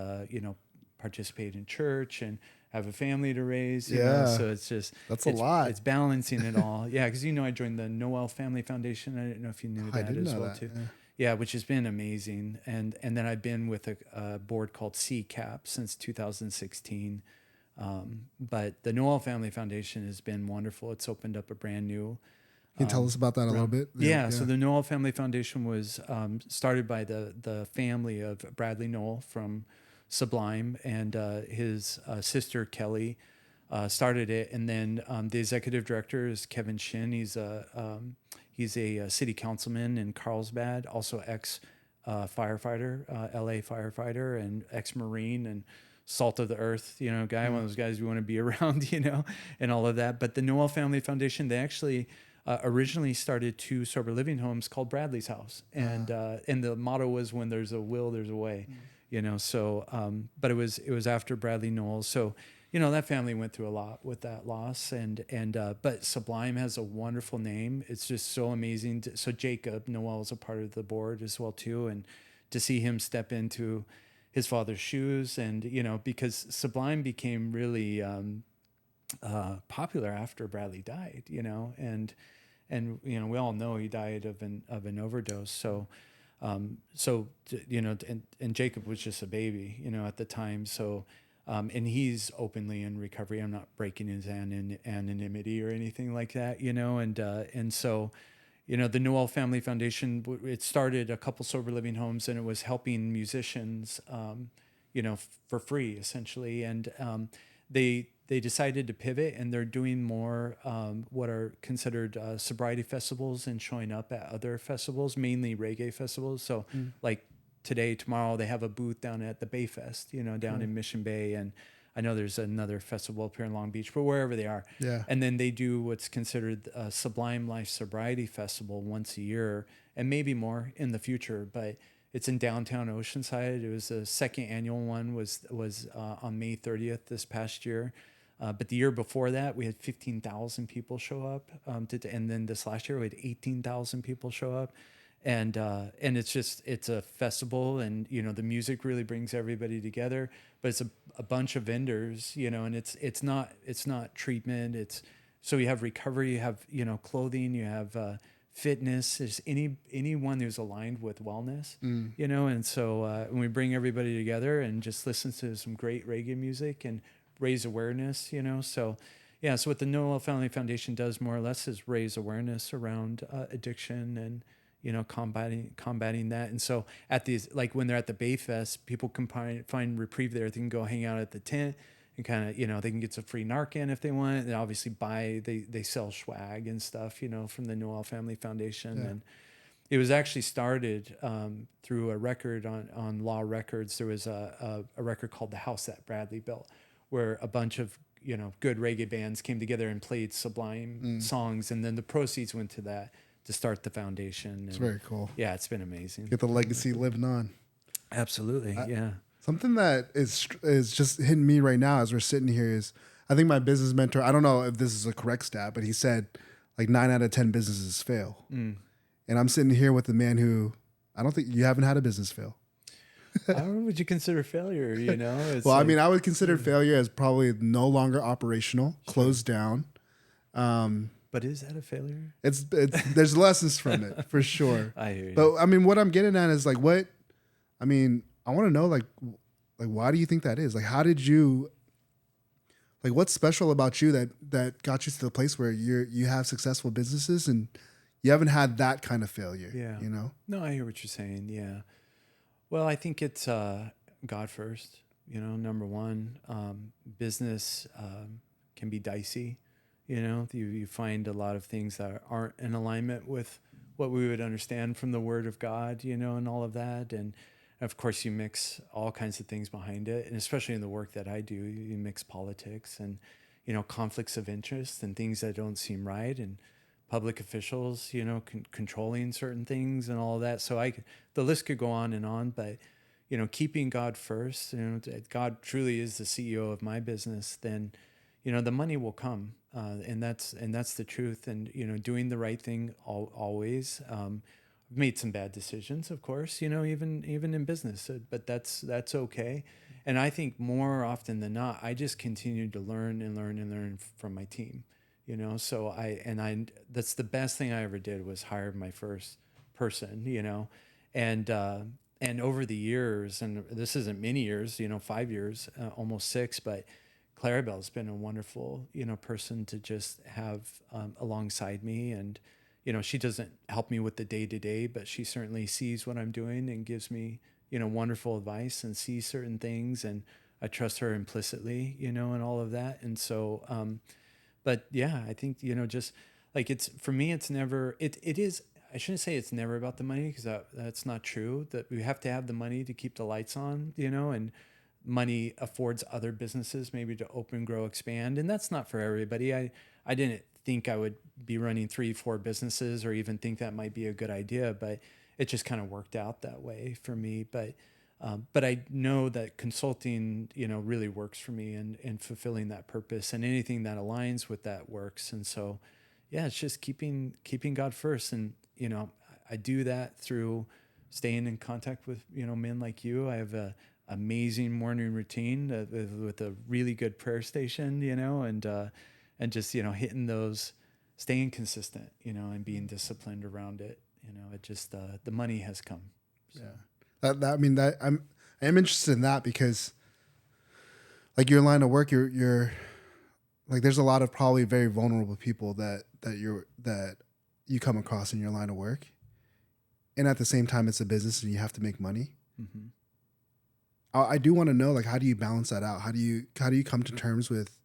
participate in church and have a family to raise. So it's just That's a lot. It's balancing it all. Yeah, because I joined the Noel Family Foundation. I didn't know if you knew I that didn't as know well that. too. Yeah. Yeah, which has been amazing. And then I've been with a board called CCAP since 2016. But the Noel Family Foundation has been wonderful. It's opened up a brand new. Can you tell us about that a little bit? Yeah, so the Noel Family Foundation was started by the family of Bradley Noel from Sublime, and his sister Kelly started it. And then the executive director is Kevin Shin. He's a city councilman in Carlsbad, also ex firefighter, LA firefighter, and ex Marine and salt of the earth, guy, one of those guys we want to be around, and all of that. But the Noel Family Foundation, they actually originally started 2 sober living homes called Bradley's House, and the motto was, "When there's a will, there's a way." So but it was after Bradley Noel. So that family went through a lot with that loss, and but Sublime has a wonderful name. It's just so amazing. So Jacob Noel is a part of the board as well too, and to see him step into his father's shoes, and because Sublime became really popular after Bradley died, and we all know he died of an overdose. So and Jacob was just a baby, at the time. So, and he's openly in recovery. I'm not breaking his anonymity or anything like that, and so, the Noel Family Foundation, it started a couple sober living homes, and it was helping musicians, for free essentially. And they decided to pivot, and they're doing more what are considered sobriety festivals and showing up at other festivals, mainly reggae festivals. So like today, tomorrow, they have a booth down at the Bayfest, down in Mission Bay. And I know there's another festival up here in Long Beach, but wherever they are. Yeah. And then they do what's considered a Sublime Life Sobriety Festival once a year, and maybe more in the future. But it's in downtown Oceanside. It was the second annual one, was on May 30th this past year. But the year before that, we had 15,000 people show up. And then this last year, we had 18,000 people show up. And it's a festival, and the music really brings everybody together. But it's a bunch of vendors, and it's not treatment. So you have recovery, you have clothing, you have fitness. There's anyone who's aligned with wellness, and so when we bring everybody together and just listen to some great reggae music and raise awareness, so yeah. So what the Noel Family Foundation does more or less is raise awareness around addiction, and combating that. And so at these, like when they're at the Bay Fest, people can find reprieve there. They can go hang out at the tent and kind of, they can get some free Narcan if they want. And obviously they sell swag and stuff, from the Noel Family Foundation. Yeah. And it was actually started through a record on Law Records. There was a record called The House That Bradley Built, where a bunch of good reggae bands came together and played Sublime songs, and then the proceeds went to that to start the foundation. It's very cool. Yeah, it's been amazing. Get the legacy living on. Absolutely, yeah. Something that is just hitting me right now as we're sitting here is, I think my business mentor, I don't know if this is a correct stat, but he said like 9 out of 10 businesses fail. And I'm sitting here with a man who, I don't think you haven't had a business fail. How would you consider failure? It's well, I mean, I would consider failure as probably no longer operational, closed down. But is that a failure? It's there's lessons from it for sure. I hear you. But I mean, what I'm getting at is like, I want to know like why do you think that is? Like, how did you, like, what's special about you that got you to the place where you have successful businesses and you haven't had that kind of failure? Yeah. No, I hear what you're saying. Yeah. Well, I think it's God first, number one. Business can be dicey. You find a lot of things that aren't in alignment with what we would understand from the Word of God, and all of that. And of course, you mix all kinds of things behind it. And especially in the work that I do, you mix politics and, conflicts of interest and things that don't seem right, and public officials, controlling certain things and all of that. So the list could go on, but, keeping God first, God truly is the CEO of my business, then, the money will come. And that's the truth. And, doing the right thing always. I've made some bad decisions, of course, even in business, but that's okay. And I think more often than not, I just continue to learn and learn and learn from my team. So that's the best thing I ever did was hire my first person, and over the years, and this isn't many years, 5 years, almost 6, but Clarabelle's been a wonderful, person to just have alongside me. And, she doesn't help me with the day to day, but she certainly sees what I'm doing and gives me, wonderful advice and sees certain things. And I trust her implicitly, and all of that. And so, but yeah, I think, just like for me, it's never, it is, I shouldn't say it's never about the money, because that's not true. That we have to have the money to keep the lights on, and money affords other businesses maybe to open, grow, expand. And that's not for everybody. I didn't think I would be running 3-4 businesses or even think that might be a good idea, but it just kind of worked out that way for me. But I know that consulting, really works for me and fulfilling that purpose, and anything that aligns with that works. And so, yeah, it's just keeping God first. And, I do that through staying in contact with, men like you. I have a amazing morning routine with a really good prayer station, and just, hitting those, staying consistent, and being disciplined around it. It just, the money has come. So. Yeah. I am interested in that because like your line of work, you're like, there's a lot of probably very vulnerable people that you come across in your line of work. And at the same time, it's a business and you have to make money. Mm-hmm. I do want to know, like, how do you balance that out? How do you come to terms with,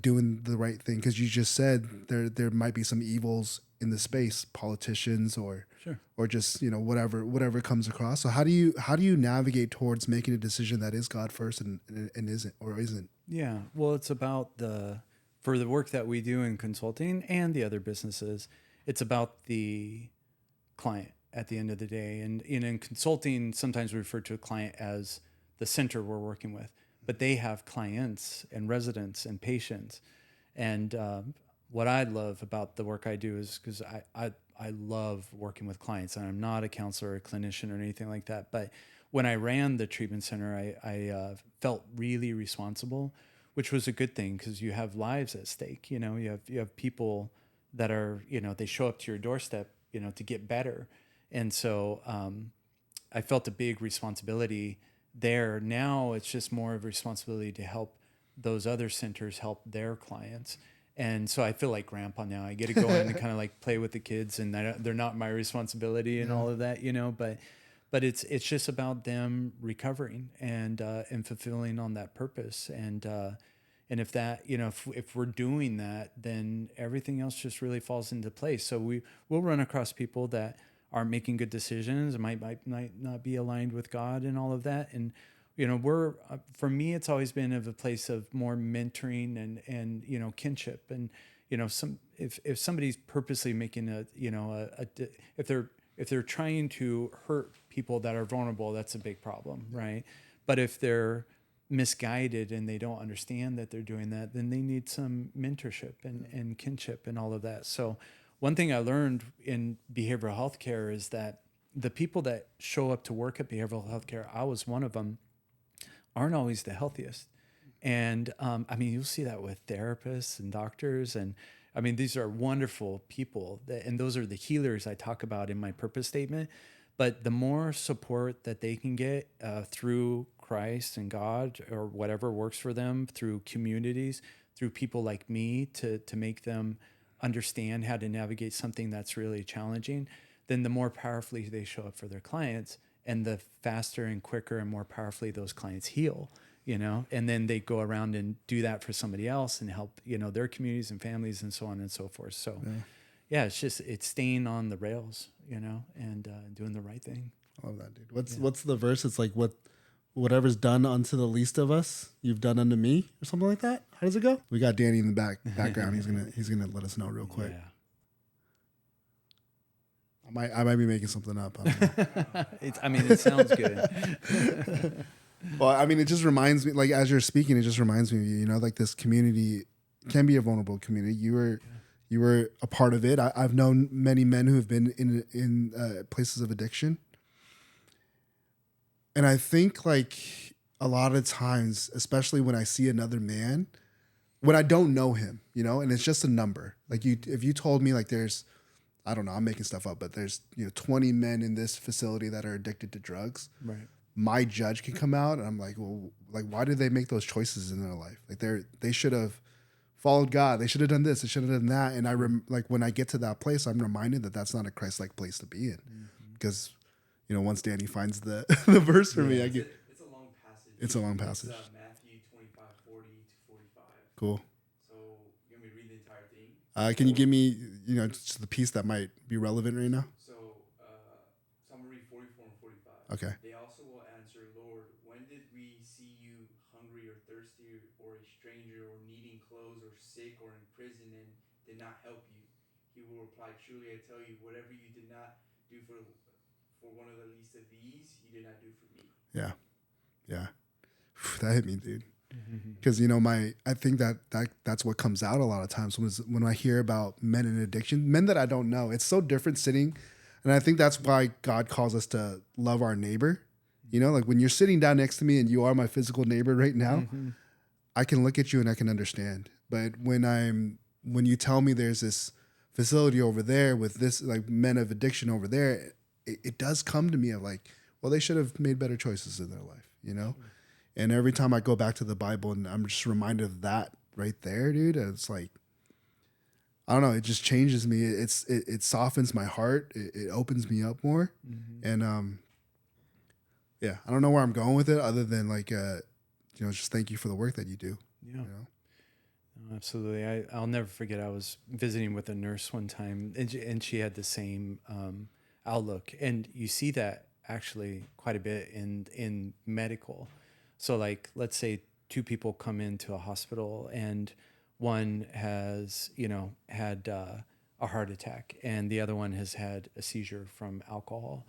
doing the right thing? Because you just said there might be some evils in the space, politicians or sure, or just whatever comes across. So how do you navigate towards making a decision that is God first and isn't? Yeah, well, it's about for the work that we do in consulting and the other businesses, it's about the client at the end of the day. And in consulting, sometimes we refer to a client as the center we're working with, but they have clients and residents and patients. And what I love about the work I do is because I love working with clients, and I'm not a counselor or a clinician or anything like that. But when I ran the treatment center, I felt really responsible, which was a good thing because you have lives at stake. You have people that are, they show up to your doorstep, to get better. And so I felt a big responsibility there. Now it's just more of a responsibility to help those other centers help their clients. And so I feel like grandpa now. I get to go in and kind of like play with the kids, and they're not my responsibility and all of that, you know. But it's just about them recovering and fulfilling on that purpose. And if that, you know, if we're doing that, then everything else just really falls into place. So we'll run across people that aren't making good decisions, might not be aligned with God and all of that. And you know, for me, it's always been of a place of more mentoring and you know, kinship. And you know, if somebody's purposely making if they're trying to hurt people that are vulnerable, that's a big problem, right? But if they're misguided and they don't understand that they're doing that, then they need some mentorship and kinship and all of that. So one thing I learned in behavioral health care is that the people that show up to work at behavioral health care, I was one of them, aren't always the healthiest. And I mean, you'll see that with therapists and doctors. And I mean, these are wonderful people and those are the healers I talk about in my purpose statement. But the more support that they can get through Christ and God or whatever works for them, through communities, through people like me to make them understand how to navigate something that's really challenging, then the more powerfully they show up for their clients, and the faster and quicker and more powerfully those clients heal, you know, and then they go around and do that for somebody else and help, you know, their communities and families and so on and so forth. So yeah, it's staying on the rails, you know, and doing the right thing. I love that, dude. What's the verse? It's like whatever's done unto the least of us, you've done unto me, or something like that. How does it go? We got Danny in the background. He's gonna let us know real quick. Yeah. I might be making something up. I don't know. It sounds good. Well, I mean, it just reminds me, like, as you're speaking, it just reminds me of you, you know, like this community can be a vulnerable community. You were a part of it. I've known many men who have been in places of addiction. And I think like a lot of times, especially when I see another man, when I don't know him, you know, and it's just a number, like if you told me like there's, I don't know, I'm making stuff up, but there's, you know, 20 men in this facility that are addicted to drugs. Right. My judge can come out and I'm like, well, like, why did they make those choices in their life? Like they should have followed God. They should have done this. They should have done that. And like when I get to that place, I'm reminded that that's not a Christ-like place to be in, because, you know, once Danny finds the verse for me, I get. It's a long passage. It's a long passage. It's Matthew 25:40-45. Cool. So you want me to read the entire thing? Can you give me, you know, just the piece that might be relevant right now? So I'm gonna read 44 and 45. Okay. They also will answer, Lord, when did we see you hungry or thirsty or a stranger or needing clothes or sick or in prison and did not help you? He will reply, truly I tell you, whatever you did not do for one of the least of these, you did not do for me. Yeah. That hit me, dude. Because, you know, I think that's what comes out a lot of times when I hear about men in addiction, men that I don't know. It's so different sitting. And I think that's why God calls us to love our neighbor. You know, like when you're sitting down next to me and you are my physical neighbor right now, I can look at you and I can understand. But when you tell me there's this facility over there with this, like, men of addiction over there, it does come to me of like, well, they should have made better choices in their life, you know? And every time I go back to the Bible and I'm just reminded of that right there, dude, it's like, I don't know, it just changes me. It softens my heart. It opens me up more. And yeah, I don't know where I'm going with it other than like, you know, just thank you for the work that you do. Yeah. You know? Oh, absolutely. I'll never forget. I was visiting with a nurse one time and she had the same outlook. And you see that actually quite a bit in medical. So like, let's say two people come into a hospital and one has, you know, had a heart attack and the other one has had a seizure from alcohol.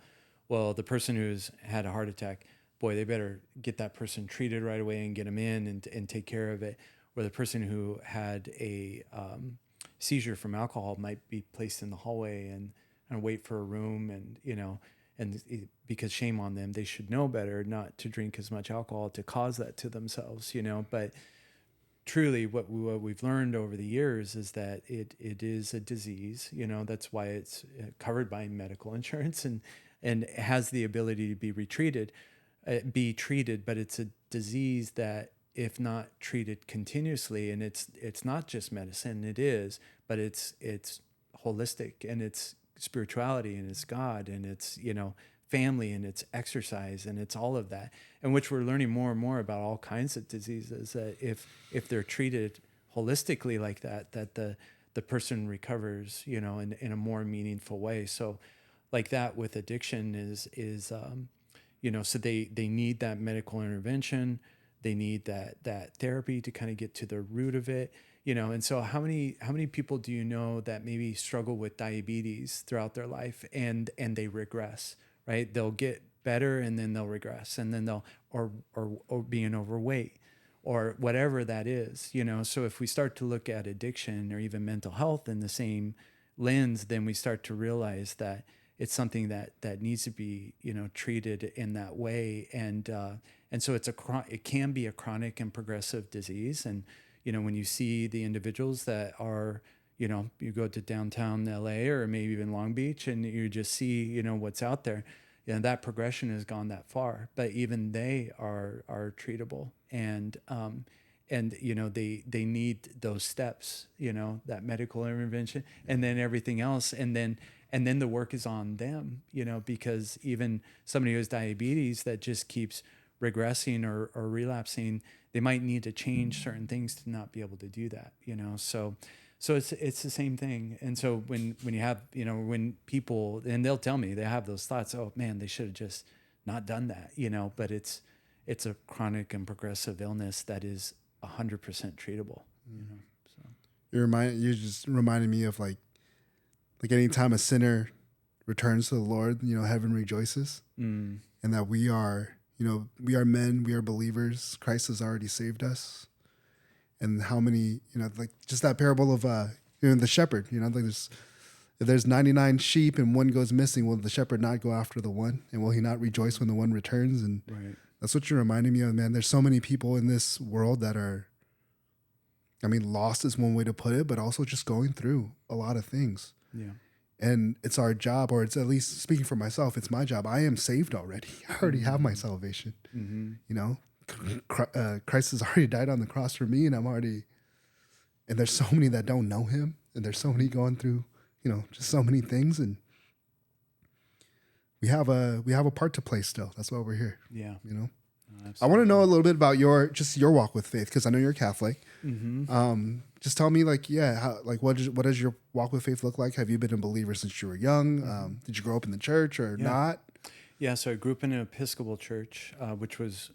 Well, the person who's had a heart attack, boy, they better get that person treated right away and get them in and take care of it. Or the person who had a seizure from alcohol might be placed in the hallway and wait for a room and, you know, because shame on them, they should know better not to drink as much alcohol to cause that to themselves, you know. But truly what we've learned over the years is that it is a disease, you know. That's why it's covered by medical insurance and has the ability to be treated, but it's a disease that if not treated continuously, and it's not just medicine, it is, but it's holistic, and it's spirituality, and it's God, and it's, family, and it's exercise, and it's all of that, and which we're learning more and more about all kinds of diseases, that if they're treated holistically like that, that the person recovers, in a more meaningful way. So like that with addiction is so they need that medical intervention, they need that therapy to kind of get to the root of it. And so how many people do you know that maybe struggle with diabetes throughout their life, and they regress, right? They'll get better and then they'll regress, and then they'll or being overweight or whatever that is. So if we start to look at addiction or even mental health in the same lens, then we start to realize that it's something that needs to be, treated in that way. And so it can be a chronic and progressive disease. And, when you see the individuals that are, you go to downtown LA or maybe even Long Beach, and you just see, what's out there, that progression has gone that far, but even they are treatable. And they need those steps, that medical intervention, and then everything else. And then the work is on them, because even somebody who has diabetes that just keeps regressing or relapsing, they might need to change certain things to not be able to do that, so it's the same thing. And so when you have, when people, and they'll tell me they have those thoughts, oh man, they should have just not done that, but it's a chronic and progressive illness that is 100% treatable, so. You just reminded me of like anytime a sinner returns to the Lord, heaven rejoices, and that we are men, we are believers. Christ has already saved us. And how many, like just that parable of, the shepherd, like if there's 99 sheep and one goes missing, will the shepherd not go after the one? And will he not rejoice when the one returns? And Right. That's what you're reminding me of, man. There's so many people in this world that are, lost is one way to put it, but also just going through a lot of things. Yeah. And it's our job, or it's at least speaking for myself, it's my job. I am saved already. I already have my salvation. Mm-hmm. Christ has already died on the cross for me, and and there's so many that don't know him, and there's so many going through, just so many things, and we have a part to play still. That's why we're here. Yeah. I want to know a little bit about your walk with faith, because I know you're Catholic. Mm-hmm. Just tell me, what does your walk with faith look like? Have you been a believer since you were young? Did you grow up in the church or not? Yeah, so I grew up in an Episcopal church, which was,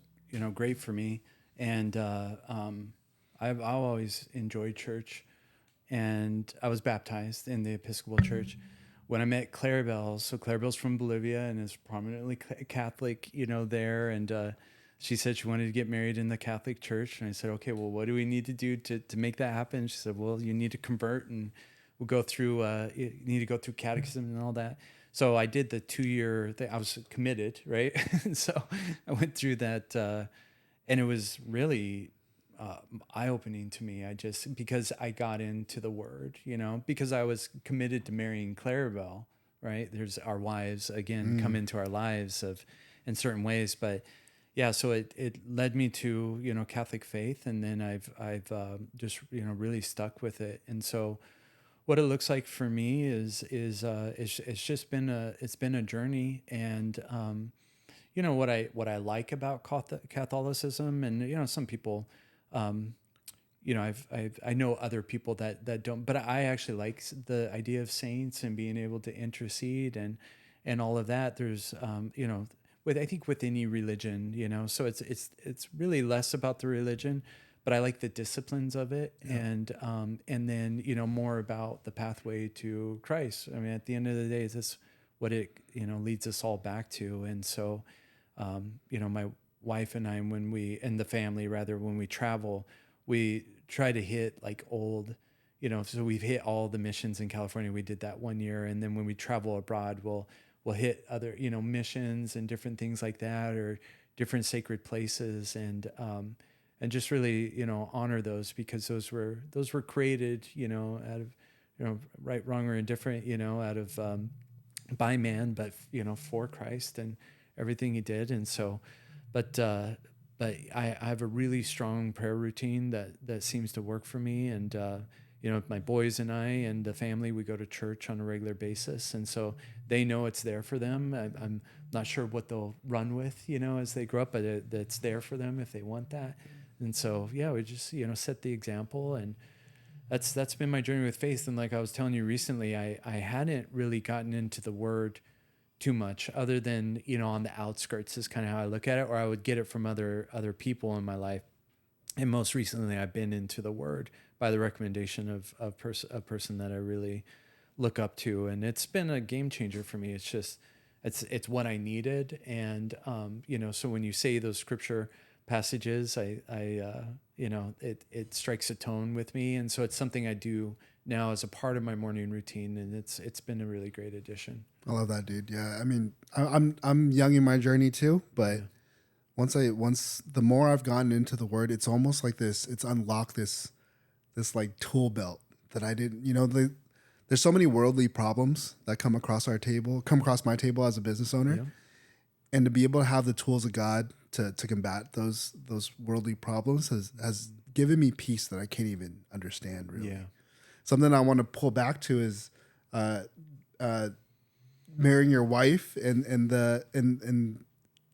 great for me. And I've always enjoyed church. And I was baptized in the Episcopal church. When I met Claribel, so Claribel's from Bolivia and is prominently Catholic, there. And she said she wanted to get married in the Catholic church. And I said, okay, well, what do we need to do to make that happen? She said, well, you need to convert, and we'll go through, you need to go through catechism and all that. So I did the 2-year thing. I was committed, right? So I went through that, and it was really eye-opening to me. Because I got into the Word, because I was committed to marrying Claribel, right? There's our wives, again, come into our lives in certain ways. But yeah, so it led me to, Catholic faith. And then I've just, really stuck with it. And so what it looks like for me is it's just been a journey. And what I like about Catholicism, and some people, I know other people that don't, but I actually like the idea of saints and being able to intercede and all of that. There's I think with any religion, so it's really less about the religion, but I like the disciplines of it. Yeah. And then, more about the pathway to Christ. I mean, at the end of the day, that's what it, leads us all back to. And so, my wife and I, and the family rather, when we travel, we try to hit like old, so we've hit all the missions in California. We did that 1 year. And then when we travel abroad, we'll hit other, missions and different things like that, or different sacred places. And just really, honor those, because those were created, out of, right, wrong, or indifferent, out of, by man, but, for Christ and everything he did. And so, but but I have a really strong prayer routine that seems to work for me. And, my boys and I and the family, we go to church on a regular basis. And so they know it's there for them. I'm not sure what they'll run with, as they grow up, but it's there for them if they want that. And so, we just, set the example. And that's been my journey with faith. And like I was telling you recently, I hadn't really gotten into the word too much, other than, on the outskirts is kind of how I look at it, or I would get it from other people in my life. And most recently I've been into the word by the recommendation of a person that I really look up to. And it's been a game changer for me. It's just, it's what I needed. And, so when you say those scripture passages, it strikes a tone with me. And so it's something I do now as a part of my morning routine. And it's been a really great addition. I love that, dude. Yeah. I mean, I'm young in my journey too, but once the more I've gotten into the word, it's almost like it's unlocked this like tool belt that I didn't, there's so many worldly problems that come across my table as a business owner. Yeah. And to be able to have the tools of God to combat those worldly problems has given me peace that I can't even understand, really. Yeah. Something I want to pull back to is marrying your wife and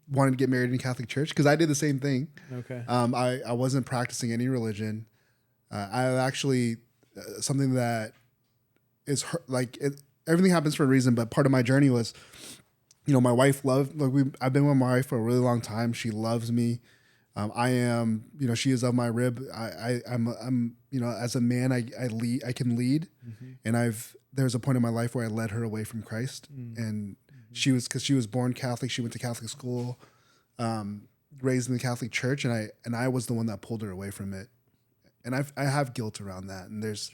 wanting to get married in Catholic Church, because I did the same thing. Okay. I wasn't practicing any religion. I actually something that is everything happens for a reason, but part of my journey was, my wife I've been with my wife for a really long time. She loves me. I am, she is of my rib. I'm, as a man, I can lead. Mm-hmm. And there's a point in my life where I led her away from Christ. And because she was born Catholic, she went to Catholic school, raised in the Catholic Church. And I was the one that pulled her away from it. And I have guilt around that. And there's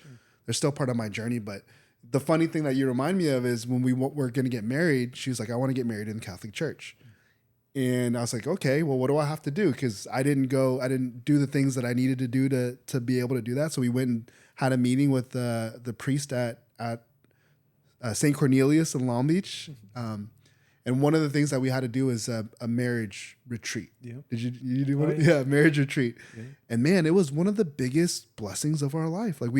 still part of my journey. But the funny thing that you remind me of is when we were going to get married, she was like, I want to get married in the Catholic Church. And I was like, okay, well, what do I have to do? Because I didn't do the things that I needed to do to be able to do that. So we went and had a meeting with the priest at St. Cornelius in Long Beach. And one of the things that we had to do is a marriage retreat. Yeah. Did you do one? Yeah. Yeah, marriage retreat. Yeah. And man, it was one of the biggest blessings of our life. Like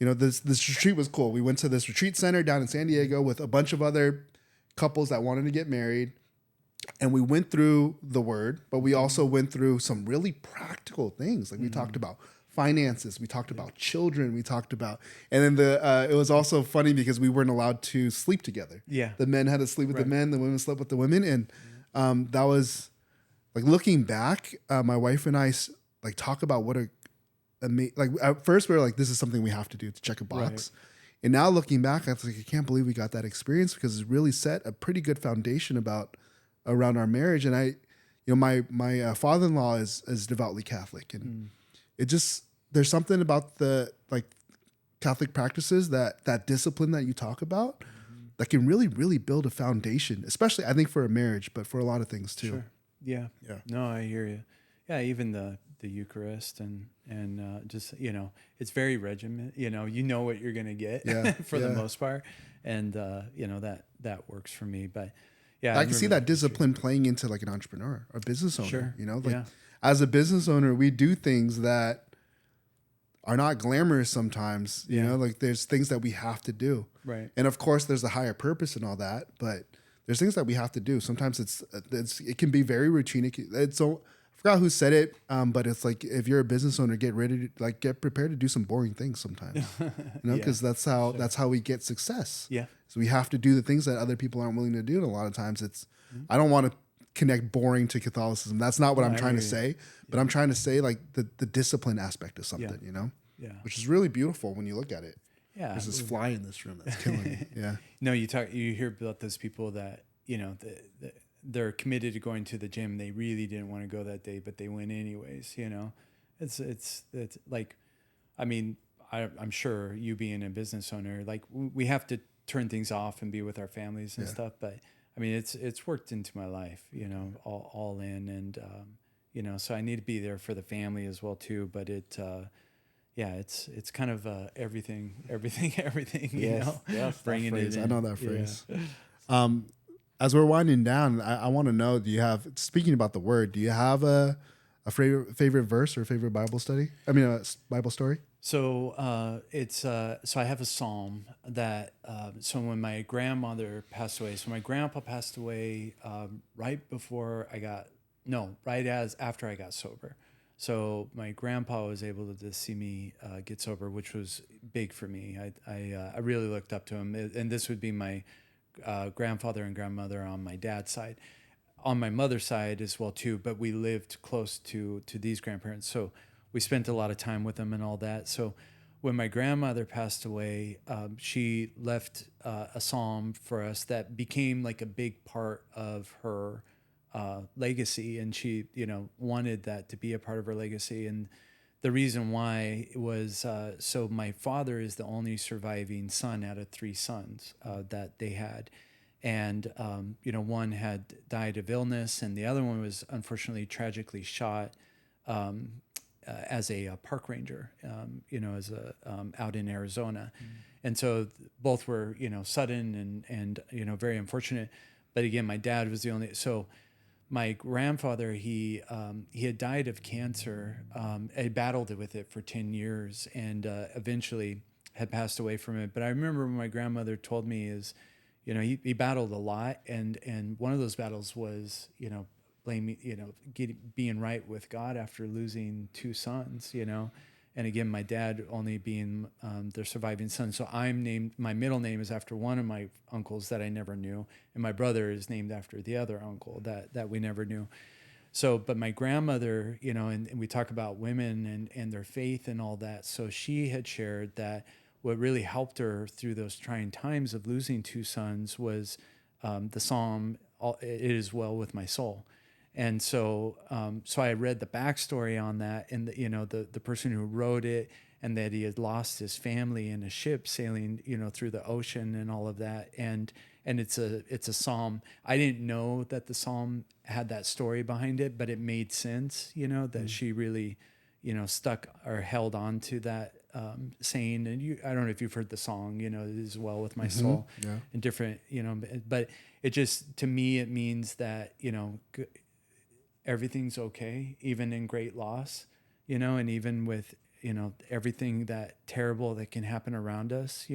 this retreat was cool. We went to this retreat center down in San Diego with a bunch of other couples that wanted to get married. And we went through the word, but we also went through some really practical things. Like we talked about finances, we talked about children, we talked about, and then it was also funny because we weren't allowed to sleep together. Yeah. The men had to sleep with the men, the women slept with the women. And that was like, looking back, my wife and I like talk about what like at first we were like, this is something we have to do to check a box. Right. And now looking back, I was like, I can't believe we got that experience, because it really set a pretty good foundation around our marriage. And my father-in-law is devoutly Catholic, and it just, there's something about the like Catholic practices, that discipline that you talk about, that can really, really build a foundation, especially I think for a marriage, but for a lot of things too. Sure. Yeah. Yeah. No, I hear you. Yeah. Even the Eucharist and just, it's very regimented, you know what you're going to get for the most part. And, that works for me, but yeah, I can see that discipline playing into like an entrepreneur or business owner. Sure. As a business owner, we do things that are not glamorous sometimes, like there's things that we have to do. Right. And of course there's a higher purpose and all that, but there's things that we have to do. Sometimes it can be very routine. I forgot who said it, but it's like, if you're a business owner, get prepared to do some boring things sometimes, because that's how we get success. Yeah. So we have to do the things that other people aren't willing to do. And a lot of times I don't want to connect boring to Catholicism. That's not what I'm trying to say, but I'm trying to say like the discipline aspect of something, Yeah. which is really beautiful when you look at it. Yeah. There's this fly in this room that's killing me. Yeah. No, you hear about those people that, they're committed to going to the gym. They really didn't want to go that day, but they went anyways, it's like, I mean, I'm sure you being a business owner, like we have to turn things off and be with our families and stuff. But I mean, it's worked into my life, all in. And, so I need to be there for the family as well too. But it's it's kind of everything, Yes, bringing it in. I know that phrase. As we're winding down, I want to know, speaking about the word, do you have a A favorite verse or favorite Bible study? I mean, Bible story. So so I have a psalm that so when my grandmother passed away, so my grandpa passed away right before I got no right as after I got sober. So my grandpa was able to see me get sober, which was big for me. I really looked up to him, and this would be my grandfather and grandmother on my dad's side, on my mother's side as well too. But we lived close to these grandparents, so we spent a lot of time with them and all that. So when my grandmother passed away, she left a psalm for us that became like a big part of her legacy, and she, wanted that to be a part of her legacy. And the reason why was so my father is the only surviving son out of three sons that they had. And, one had died of illness, and the other one was unfortunately tragically shot as a park ranger, as a out in Arizona. And so both were, sudden and very unfortunate. But again, my dad was the only. So my grandfather, he had died of cancer. He battled with it for 10 years and eventually had passed away from it. But I remember when my grandmother told me is, he battled a lot. And one of those battles was, being right with God after losing two sons, and again, my dad only being their surviving son. So my middle name is after one of my uncles that I never knew, and my brother is named after the other uncle that we never knew. So, but my grandmother, and we talk about women and their faith and all that. So she had shared that what really helped her through those trying times of losing two sons was the Psalm, "It is well with my soul." And so, so I read the backstory on that, and the person who wrote it, and that he had lost his family in a ship sailing, through the ocean and all of that. And it's a psalm. I didn't know that the psalm had that story behind it, but it made sense, that she really, stuck or held on to that saying. And I don't know if you've heard the song, "It is well with my soul," and different, but it just, to me, it means that, everything's okay, even in great loss, and even with, everything that terrible that can happen around us,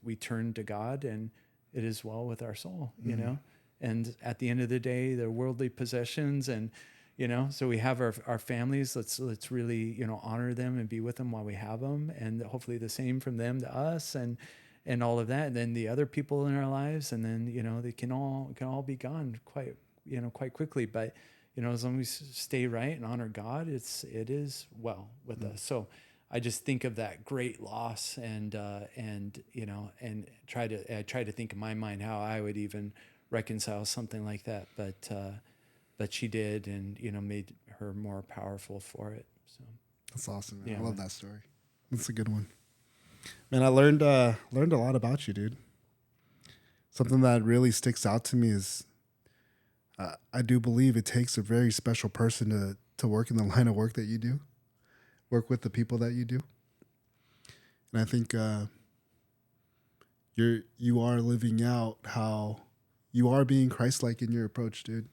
we turn to God, and it is well with our soul, and at the end of the day, they're worldly possessions, and, so we have our families. Let's really, honor them and be with them while we have them, and hopefully the same from them to us, and all of that. And then the other people in our lives, and then, they can all be gone quite quickly. But as long as we stay right and honor God, it is well with us. So I just think of that great loss, and try to think in my mind how I would even reconcile something like that. But she did, and made her more powerful for it. So that's awesome, man. Yeah, I love that story. That's a good one, man. I learned a lot about you, dude. Something that really sticks out to me is, I do believe it takes a very special person to work in the line of work that you do, work with the people that you do. And I think you are living out how you are being Christ-like in your approach, dude.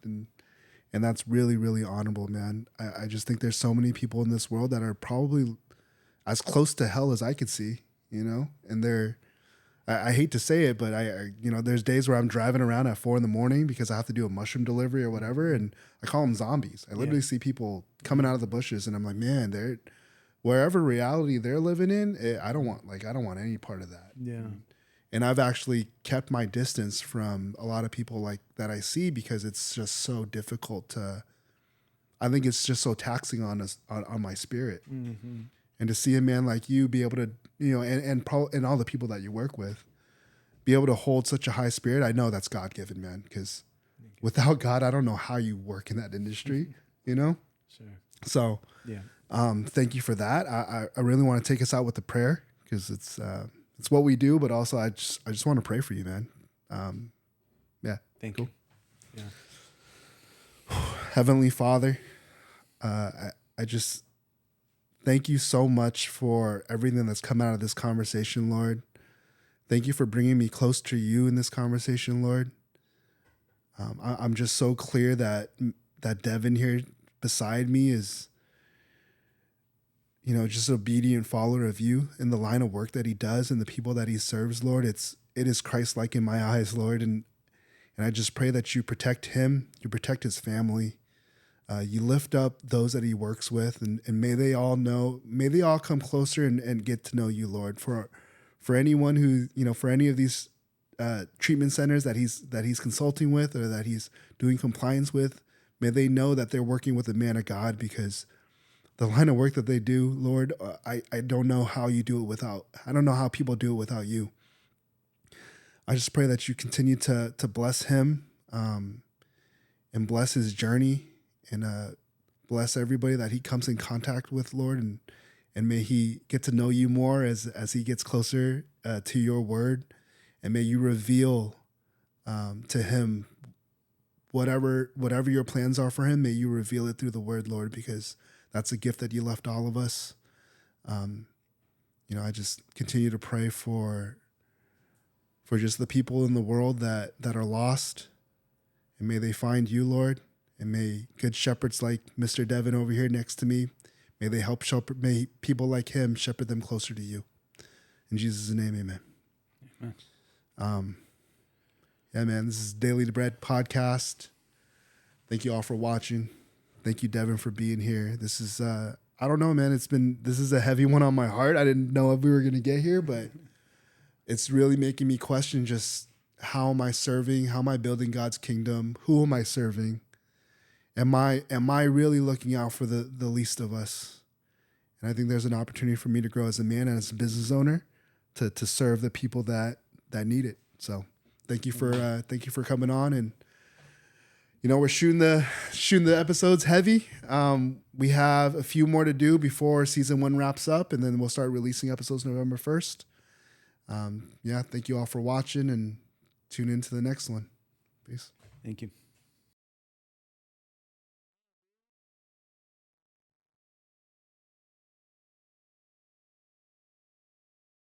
And that's really, really honorable, man. I just think there's so many people in this world that are probably as close to hell as I could see, and I hate to say it, but there's days where I'm driving around at 4 a.m. because I have to do a mushroom delivery or whatever, and I call them zombies. I literally see people coming out of the bushes, and I'm like, man, they're wherever reality they're living in. I don't want any part of that. Yeah. And I've actually kept my distance from a lot of people like that I see, because it's just so difficult I think it's just so taxing on us, on my spirit. Mm-hmm. And to see a man like you be able to, and all the people that you work with, be able to hold such a high spirit, I know that's God-given, man. Because without God, I don't know how you work in that industry, Sure. So, thank you for that. I really want to take us out with a prayer, because it's what we do, but also I just want to pray for you, man. Thank you. Yeah. Heavenly Father, I just thank you so much for everything that's come out of this conversation, Lord. Thank you for bringing me close to you in this conversation, Lord. I'm just so clear that Devon here beside me is just an obedient follower of you in the line of work that he does and the people that he serves, Lord. It is Christ-like in my eyes, Lord. And I just pray that you protect him, you protect his family. You lift up those that he works with, and may they all come closer and get to know you, Lord. For anyone who, for any of these treatment centers that he's consulting with or that he's doing compliance with, may they know that they're working with a man of God, because the line of work that they do, Lord, I don't know how you do it I don't know how people do it without you. I just pray that you continue to bless him and bless his journey, and bless everybody that he comes in contact with, Lord, and may he get to know you more as he gets closer to your word, and may you reveal to him whatever your plans are for him. May you reveal it through the word, Lord, because that's a gift that you left all of us. I just continue to pray for just the people in the world that are lost, and may they find you, Lord. And may good shepherds like Mr. Devon over here next to me, may they help shepherd, may people like him shepherd them closer to you. In Jesus' name, amen. Amen. Yeah, man, this is Daily Bread Podcast. Thank you all for watching. Thank you, Devon, for being here. This is, I don't know, man, this is a heavy one on my heart. I didn't know if we were going to get here, but it's really making me question just how am I serving? How am I building God's kingdom? Who am I serving? Am I really looking out for the least of us? And I think there's an opportunity for me to grow as a man and as a business owner to serve the people that need it. So thank you for coming on. And we're shooting the episodes heavy. We have a few more to do before season 1 wraps up, and then we'll start releasing episodes November 1st. Thank you all for watching, and tune into the next one. Peace. Thank you.